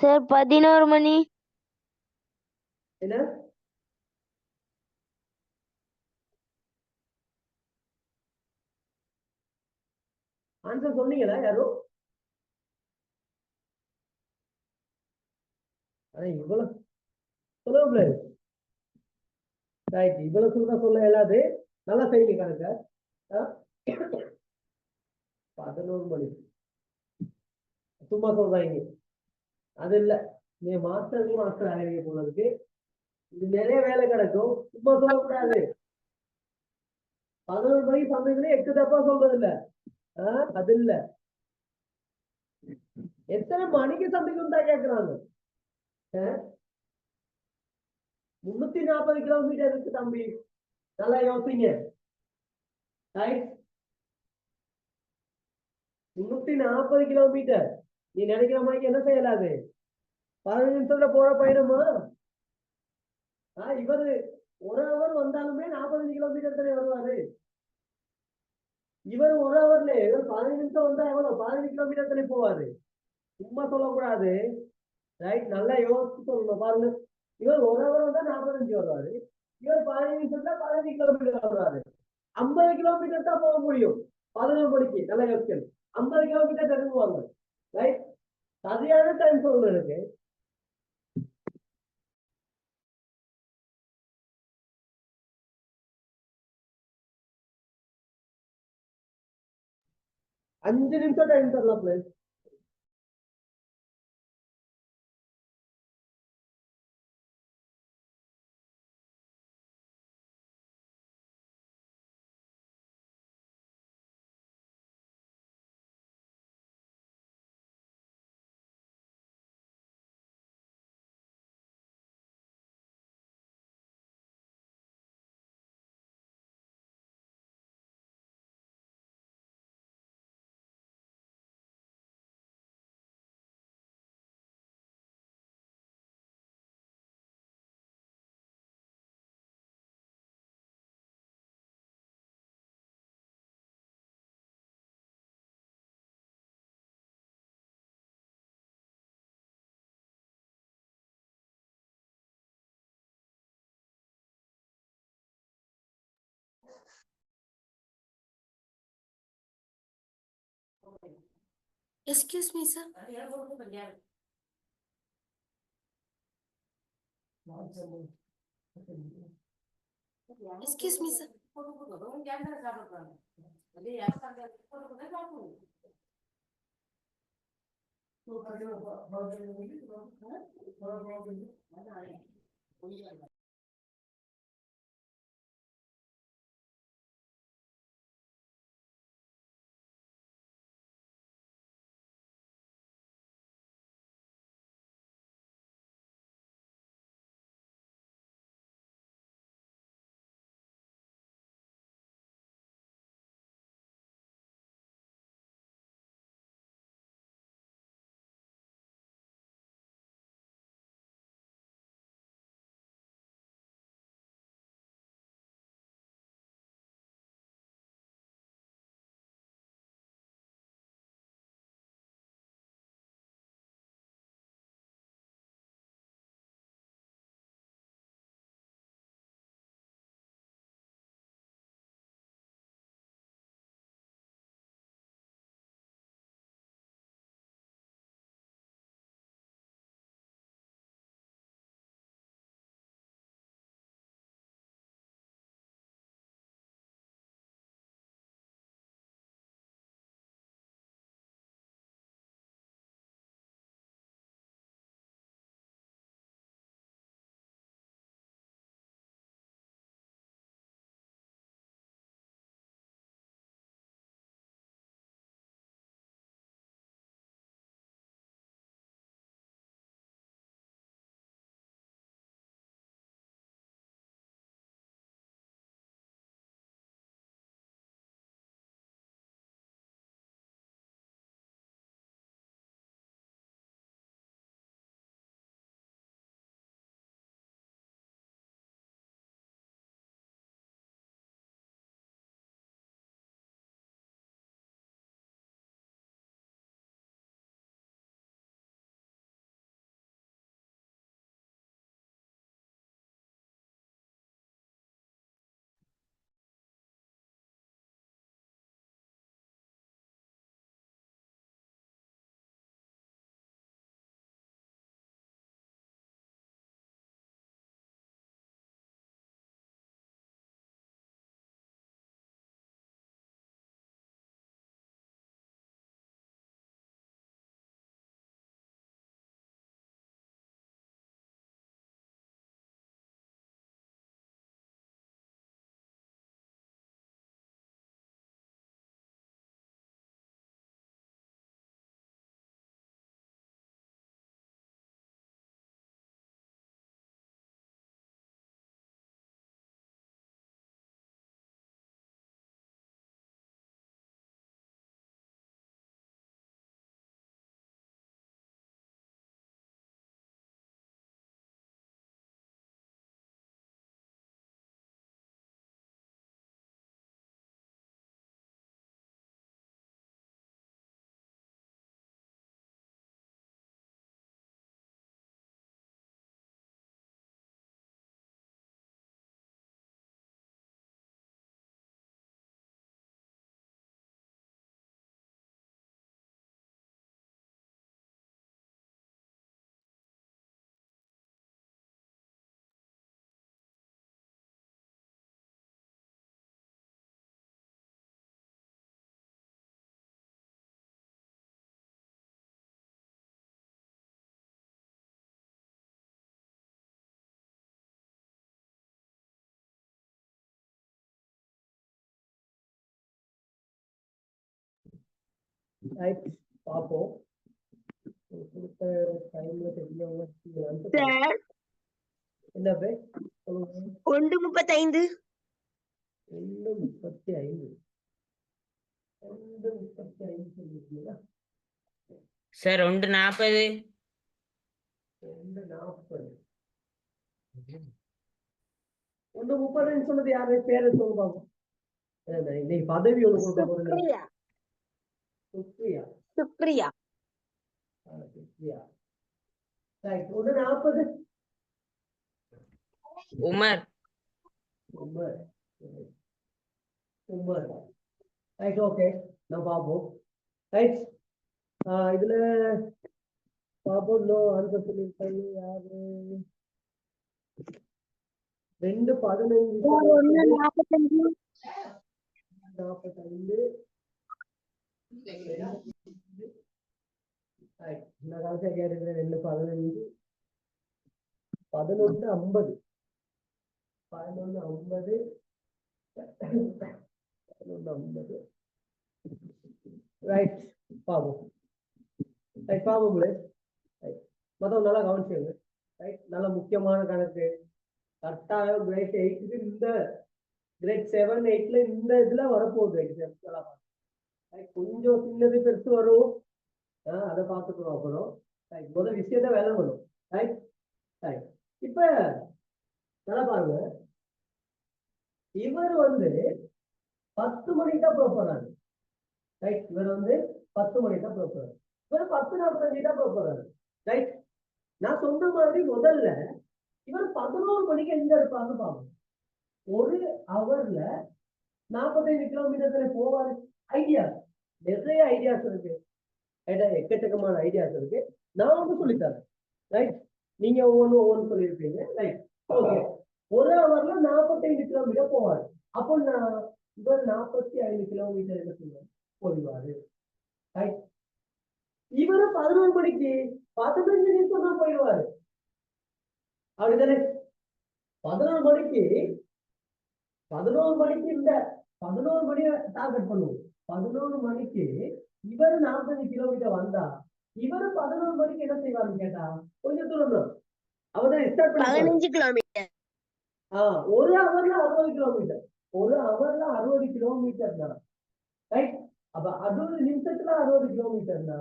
சார் 11 மணி. என்ன ஆன்சர் சொன்னீங்களா யாரும்? இவ்வளவு சொல்ல ரைட், இவ்வளவு சொல்ல இயலாது. நல்லா செய்யுங்க கணக்க. 11 மணி சும்மா சொல்றாங்க. அது இல்ல, நீ மாஸ்டர் ஆகிறீங்க போனதுக்கு. இது நிறைய வேலை கிடக்கும், சும்மா சொல்லக்கூடாது. 11 மணிக்கு சந்தைகளே 8 தப்பா சொல்றது இல்ல. அது இல்ல, எத்தனை மணிக்கு சந்தைக்கு தான் கேட்கிறாங்க. 340 கிலோமீட்டர் இருக்கு தம்பி, நல்லா யோசிங்க. 340 கிலோமீட்டர். நீ நினைக்கிற மாதிரி என்ன செய்யலாது? 15 நிமிஷத்துல போற பயணமா? இவரு 1 ஹவர் வந்தாலுமே 45 கிலோமீட்டர் தானே வருவாரு. இவர் 1 ஹவர்ல 15 நிமிஷம் வந்தா எவ்வளவு? 15 கிலோமீட்டர் தானே போவாரு. சும்மா சொல்லக்கூடாது. ரைட், நல்லா யோசிச்சு சொல்லணும். பாருங்க, இவர் 1 ஹவர் வந்தா 45 வருவாரு. இவர் 15 நிமிஷத்துல 15 கிலோமீட்டர் வருவாரு. 50 கிலோமீட்டர் தான் போக முடியும் 11 மணிக்கு. நல்லா யோசிக்கணும். 50 கிலோமீட்டர் தருவாங்க. ரைட், சரியான டைம் சொல்லணும் எனக்கு. அஞ்சு நிமிஷம் டைம் தரலாம் place. Excuse me, sir. Excuse me, sir. Right பார்ப்போம். கொடுத்த டைம்ல தெரிஞ்சவங்க செய்யலாம்னு சார் என்ன பே சொல்லுங்க. 1:35. 2:35 2:35 சொல்லிருக்கீங்களா? சார் 1:40. 2:40 1:30 சொன்னது யாரு? பேரை சொல்லுங்க பாப்போம். இன்னைக்கு பதவி ஒண்ணு கொடுக்க போறீங்க. Supriya Supriya. Supriya Supriya. Right 1:40 Umar. Umar. Umar. Right okay நான் பார்ப்போம். ரைட் இதுல பார்ப்போம். நோ ஆன்சர் சொல்லியிருக்காங்க யாரு? 2:15 1:45. 45 நான் காலத்தை கேட்டுக்கிறேன். 2:15 11:50 11:50 11:50 ரைட் பாபம். ரைட் பாபங்களே. ரைட் மொத்தம் நல்லா கவனிச்சுங்க. ரைட் நல்ல முக்கியமான கணக்கு. கரெக்டாக கிரேட் 8க்கு இந்த கிரேட் 7 8ல இந்த இதுல வரப்போகுது எக்ஸாம். கொஞ்சம் சின்னது பெருசு வரும். அதை பார்த்துக்கிறோம். அப்புறம் முதல் விஷயத்த வேலை பண்ணும். ரைட் ரைட் இப்ப நல்லா பாருங்க. இவர் 10 மணிக்கு தான் புறப்படுறாரு. ரைட் இவர் 10 மணிக்கு தான் புறப்படுறாரு. இவர் 10:45 தான் புறப்படுறாரு. ரைட் நான் சொன்ன மாதிரி முதல்ல இவர் 11 மணிக்கு எங்க இருப்பாங்க பாருங்க. ஒரு ஹவர்ல 45 கிலோமீட்டர் போவாரு. ஐடியா நிறைய ஐடியாஸ் இருக்கு. எக்கச்சக்கமான ஐடியாஸ் இருக்கு. நான் சொல்லித்தரேன். ரைட் நீங்க ஒவ்வொன்னு சொல்லியிருப்பீங்க. ரைட் ஓகே ஒரு ஹவர்ல 45 கிலோமீட்டர் போவாரு. அப்போ நான் இவர் 45 கிலோமீட்டர் என்ன சொல்லுவாரு போயிடுவாரு. ரைட் இவரு 11 மணிக்கு 15 நிமிஷம் தான் போயிடுவாரு. அப்படிதானே? 11 மணிக்கு இந்த 11 மணியை டார்கெட் பண்ணுவோம். 11 மணிக்கு இவரு 45 கிலோமீட்டர் வந்தா இவரு 11 மணிக்கு என்ன செய்வாருன்னு கேட்டா கொஞ்சம் தூரம் தான். அவர்தான் ஸ்டார்ட் பண்ணி 15 கிலோமீட்டர். ஒரு ஹவர்ல 60 கிலோமீட்டர். ஒரு ஹவர்ல 60 கிலோமீட்டர் தான். ரைட் அப்ப 60 நிமிஷத்துல 60 கிலோமீட்டர்னா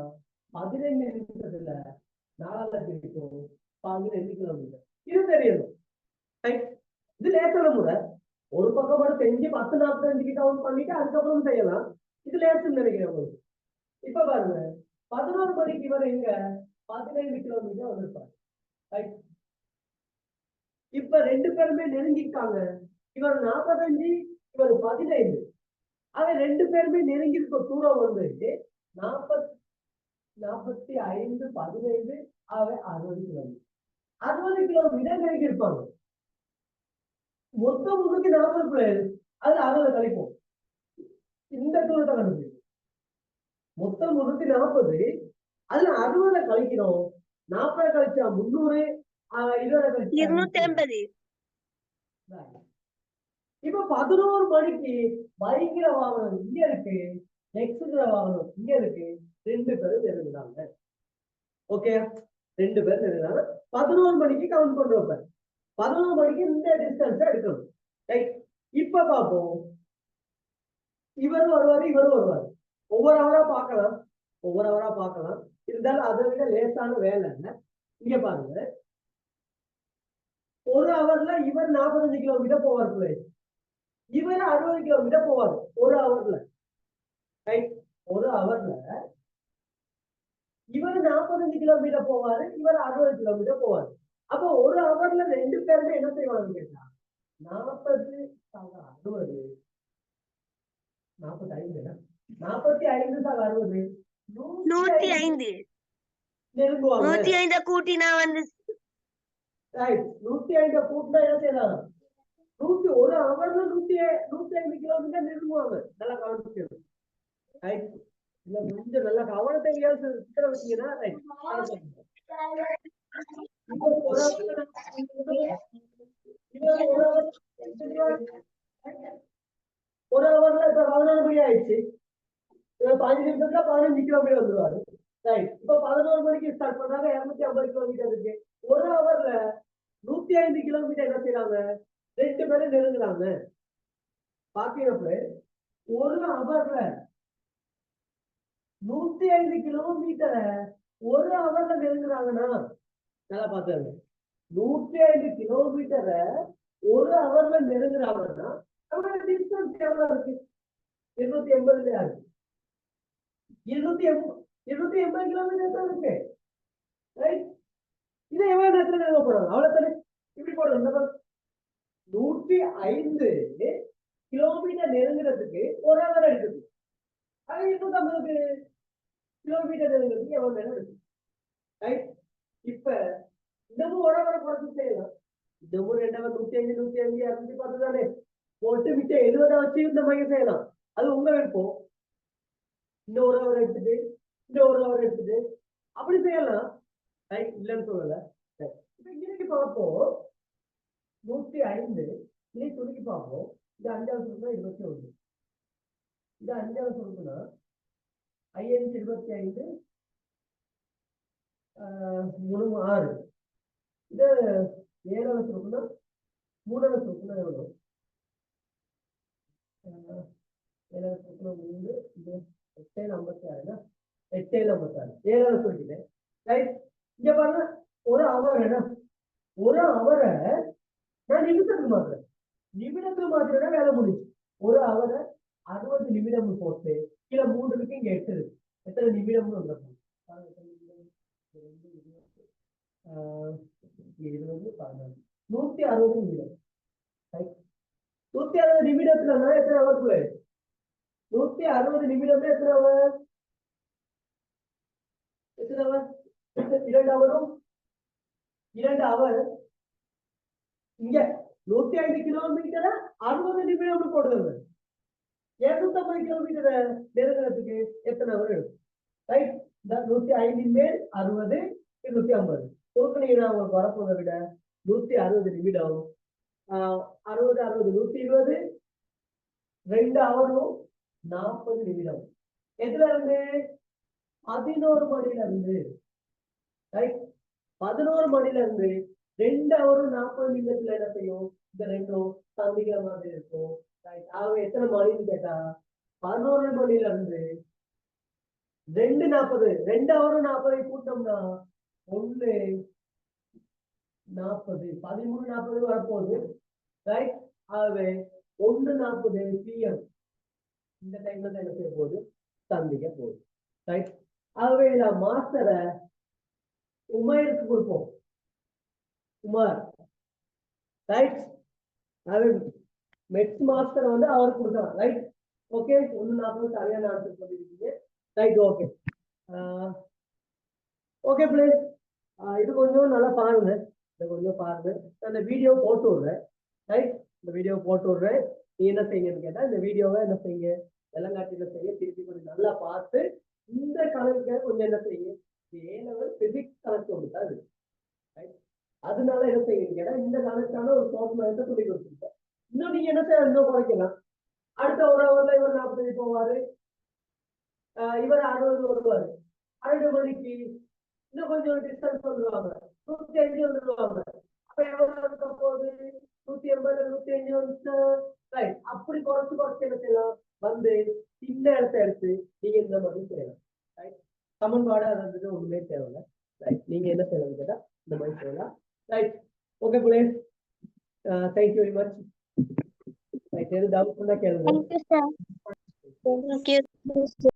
15 நிமிஷத்துல 4,15 கிலோமீட்டர். இது தெரியணும். ரைட் இது லேசான முறை. ஒரு பக்கம் மட்டும் செஞ்சு 10:45 கவுண்ட் பண்ணிட்டு அதுக்கப்புறம் செய்யலாம். இது லேசுன்னு நினைக்கிறேன் உங்களுக்கு. இப்ப பாருங்க 11 மணிக்கு இவர் எங்க 15 கிலோமீட்டர் வந்திருப்பாரு. ரைட் இப்ப 2 பேருமே நெருங்கிட்டாங்க. இவர் 45 இவர் 15. ஆக 2 பேருமே நெருங்கி இருக்க தூரம் 45 15 ஆக 60 கிலோமீட்டர். 60 கிலோமீட்டர் நெருங்கி இருப்பாங்க. மொத்தம் 40 பிளேயர் அதுல 60 கழிப்போம். இந்த தூரத்தை கண்டுபிடிக்கும். மொத்தம் 40 அதுல 60 கழிக்கிறோம். 40 கழிச்சா 300 20 கழிச்சா 280. இப்ப 11 மணிக்கு பைக்கிற வாகனம் இங்க இருக்கு, எக்ஸுங்கிற வாகனம் இங்க இருக்கு. 2 பேரும் நெருங்குறாங்க. ஓகே 2 பேர் நெருங்குறாங்க. 11 மணிக்கு கவுண்ட் பண்றோம். 11 மணிக்கு இந்த டிஸ்டன்ஸ் எடுக்கணும். ரைட் இப்ப பார்ப்போம். இவரும் வருவாரு இவரும் வருவாரு. ஒவ்வொரு ஹவரா பார்க்கலாம். இருந்தாலும் அதை விட லேசான வேலை. இங்க பாருங்க ஒரு ஹவர்ல இவர் 45 கிலோமீட்டர் போவார். இவர் 60 கிலோமீட்டர் போவார் ஒரு ஹவர்ல. ரைட் ஒரு ஹவர்ல இவர் 45 கிலோமீட்டர் போவாரு, இவர் 60 கிலோமீட்டர் போவாரு. அப்போ ஒரு ஹவர்ல 2 பேருமே என்ன செய்வாங்க கேட்டா 40 60 45 60 105. நெருங்குவாங்க. 105 கூட்டினா 105 கூட்டினா என்ன செய்யலாம்? ஒரு ஹவர்ல 105 கிலோமீட்டர் நெருங்குவாங்க. நல்லா கவனிச்சுக்கணும். ரைட் இல்ல கொஞ்சம் நல்லா கவனத்தை வச்சீங்கன்னா ரைட் ஒரு ஹவர்ல இப்ப 11 மணி ஆயிடுச்சு. இவர் 5 நிமிஷத்துல 15 கிலோமீட்டர் வந்துருவாரு. ரைட். இப்ப 11 மணிக்கு ஸ்டார்ட் பண்ணாங்க, 250 கிலோமீட்டர் இருக்கு. ஒரு ஹவர்ல 105 கிலோமீட்டர் என்ன செய்யறாங்க, 2 பேரும் நெருங்குறாங்க. பாத்தீங்கன்னா ஒரு ஹவர்ல 105 கிலோமீட்டரை ஒரு ஹவர்ல நெருங்குறாங்கன்னா நல்லா பாத்துங்க. 105 கிலோமீட்டரை ஒரு ஹவர்ல நெருங்குறாங்கன்னா நம்மளோட டிஸ்டன்ஸ் எவ்வளவு இருக்கு? 280 இருக்கு. 280 கிலோமீட்டர் தான் இருக்கு. ரைட். இதை எவ்வளவு நேரத்துல நெருங்க போறாங்க? அவ்வளவுதானே. இப்படி போடுறது 105 கிலோமீட்டர் நெருங்குறதுக்கு ஒரு ஹவர் எடுக்குது. அது 250 கிலோமீட்டர் நெருங்குறதுக்கு எவ்வளவு நேரம் எடுக்குது? ரைட். இப்ப இன்னமும் ஒரு ஹவரை குறைச்சு செய்யலாம். இன்னமும் 2 ஹவர் 105 210 தானே போட்டு மிச்ச 70 வச்சு இந்த மாதிரி செய்யலாம். அது உங்க விருப்பம். இந்த ஒரு ஹவர் எடுத்துட்டு இந்த ஒரு ஹவர் எடுத்துட்டு அப்படி செய்யலாம். ரைட். இல்லைன்னு சொல்லல. இப்ப இன்னைக்கு பார்ப்போம் 105 இன்னைக்கு சுருக்கி பார்ப்போம். இது 5வது சுருக்குனா 21. இது 5வது சுருக்குனா 525 3 6. இது 7வது சுருக்குனா 3வது சுருக்குனா எவ்வளவு? 7வது சுருக்குனா 3 இது 856 856 7வது சுருக்கிட்டேன். ரைட். இங்க பாருங்க ஒரு ஹவர் என்ன, ஒரு ஹவரை நான் நிமிஷத்துக்கு மாத்துறேன். நிமிடத்துக்கு மாத்திரம் வேலை முடிச்சு. ஒரு ஹவரை 60 நிமிடம் போட்டு கீழே 3 இருக்கு, இங்க 8 இருக்கு. எத்தனை நிமிடம்னு வந்துடும்? 20 14 160 நிமிடம். 160 நிமிடத்துல எத்தனை ஹவர்க்குள்ள? 160 நிமிடமே எத்தனை ஹவர்? எத்தனை ஹவர்? 2 ஹவரும் 2 ஹவர். இங்க 105 கிலோமீட்டரை 60 நிமிடம் போடுறது. 250 கிலோமீட்டரை நெருங்குறதுக்கு எத்தனை ஹவர் எடுக்கும்? ரைட். 105 மேல் 60 250 தோக்கணீங்கன்னா உங்களுக்கு வரப்போதை விட 160 நிமிடம். 60 60 120 2 ஹவரும் 40 நிமிடம். எதுல இருந்து? 11 மணில இருந்து. ரைட். 11 மணில இருந்து 2 ஹவரும் 40 நிமிடத்துல என்ன செய்யும்? இந்த ரெண்டும் சந்திக்கிற மாதிரி இருக்கும். ஆகவே எத்தனை மணின்னு கேட்டா 11 மணில இருந்து 2:40 2 ஹவரும் 40 கூட்டம்னா 1:40 13:40 வரப்போகுது. ரைட். ஆகவே 1:40 PM இந்த டைம்ல தான் என்ன செய்ய போகுது? சந்திக்க போகுது. ரைட். ஆகவே நான் மாஸ்டரை உமருக்கு கொடுப்போம். உமர். ரைட். ஆகவே மெட்ஸ் மாஸ்டர் வந்து அவருக்கு கொடுக்கலாம். ரைட். ஓகே. 1:40 சரியான ஆன்சர் பண்ணிருக்கீங்க. ரைட். ஓகே. Okay place. இது கொஞ்சம் நல்லா பாருங்க. இதை கொஞ்சம் பாருங்க. நான் இந்த வீடியோ போட்டு விடுறேன். ரைட். இந்த வீடியோ போட்டு விடுறேன். நீ என்ன செய்யுங்கன்னு கேட்டா இந்த வீடியோவை என்ன செய்யுங்க, வெள்ளங்காட்டில செய்ய திருப்பி கொஞ்சம் நல்லா பார்த்து இந்த கணக்கு கொஞ்சம் என்ன செய்யுங்க, A-level பிசிக்ஸ் கணக்கு கொடுத்தா அது. அதனால என்ன செய்யுங்க கேட்டா இந்த கணக்கான ஒரு சோர்ஸ் சொல்லி கொடுத்துருக்கேன். இன்னும் நீங்க என்ன செய்ய இன்னும் குறைக்கலாம். அடுத்த ஒரு ஹவர்ல இவர் 40 போவாரு, இவர் 60 வருவாரு. 2 மணிக்கு இன்னும் கொஞ்சம் டிஸ்டன்ஸ் வந்துருவாங்க, 105 வந்துருவாங்க. அப்ப எவ்வளவு இருக்க போகுது? 180 105 வந்து ரைட். அப்படி குறைச்சு என்ன செய்யலாம், வந்து இந்த இடத்த எடுத்து நீங்க இந்த மாதிரி செய்யலாம். ரைட். சமன்பாடு அது ஒண்ணுமே தேவையில்லை. ரைட். நீங்க என்ன செய்யலாம் கேட்டா இந்த மாதிரி செய்யலாம். Right. Okay place. Thank you very much. Right. எது டவுட் பண்ணா கேளுங்க. Thank you, sir. Thank you.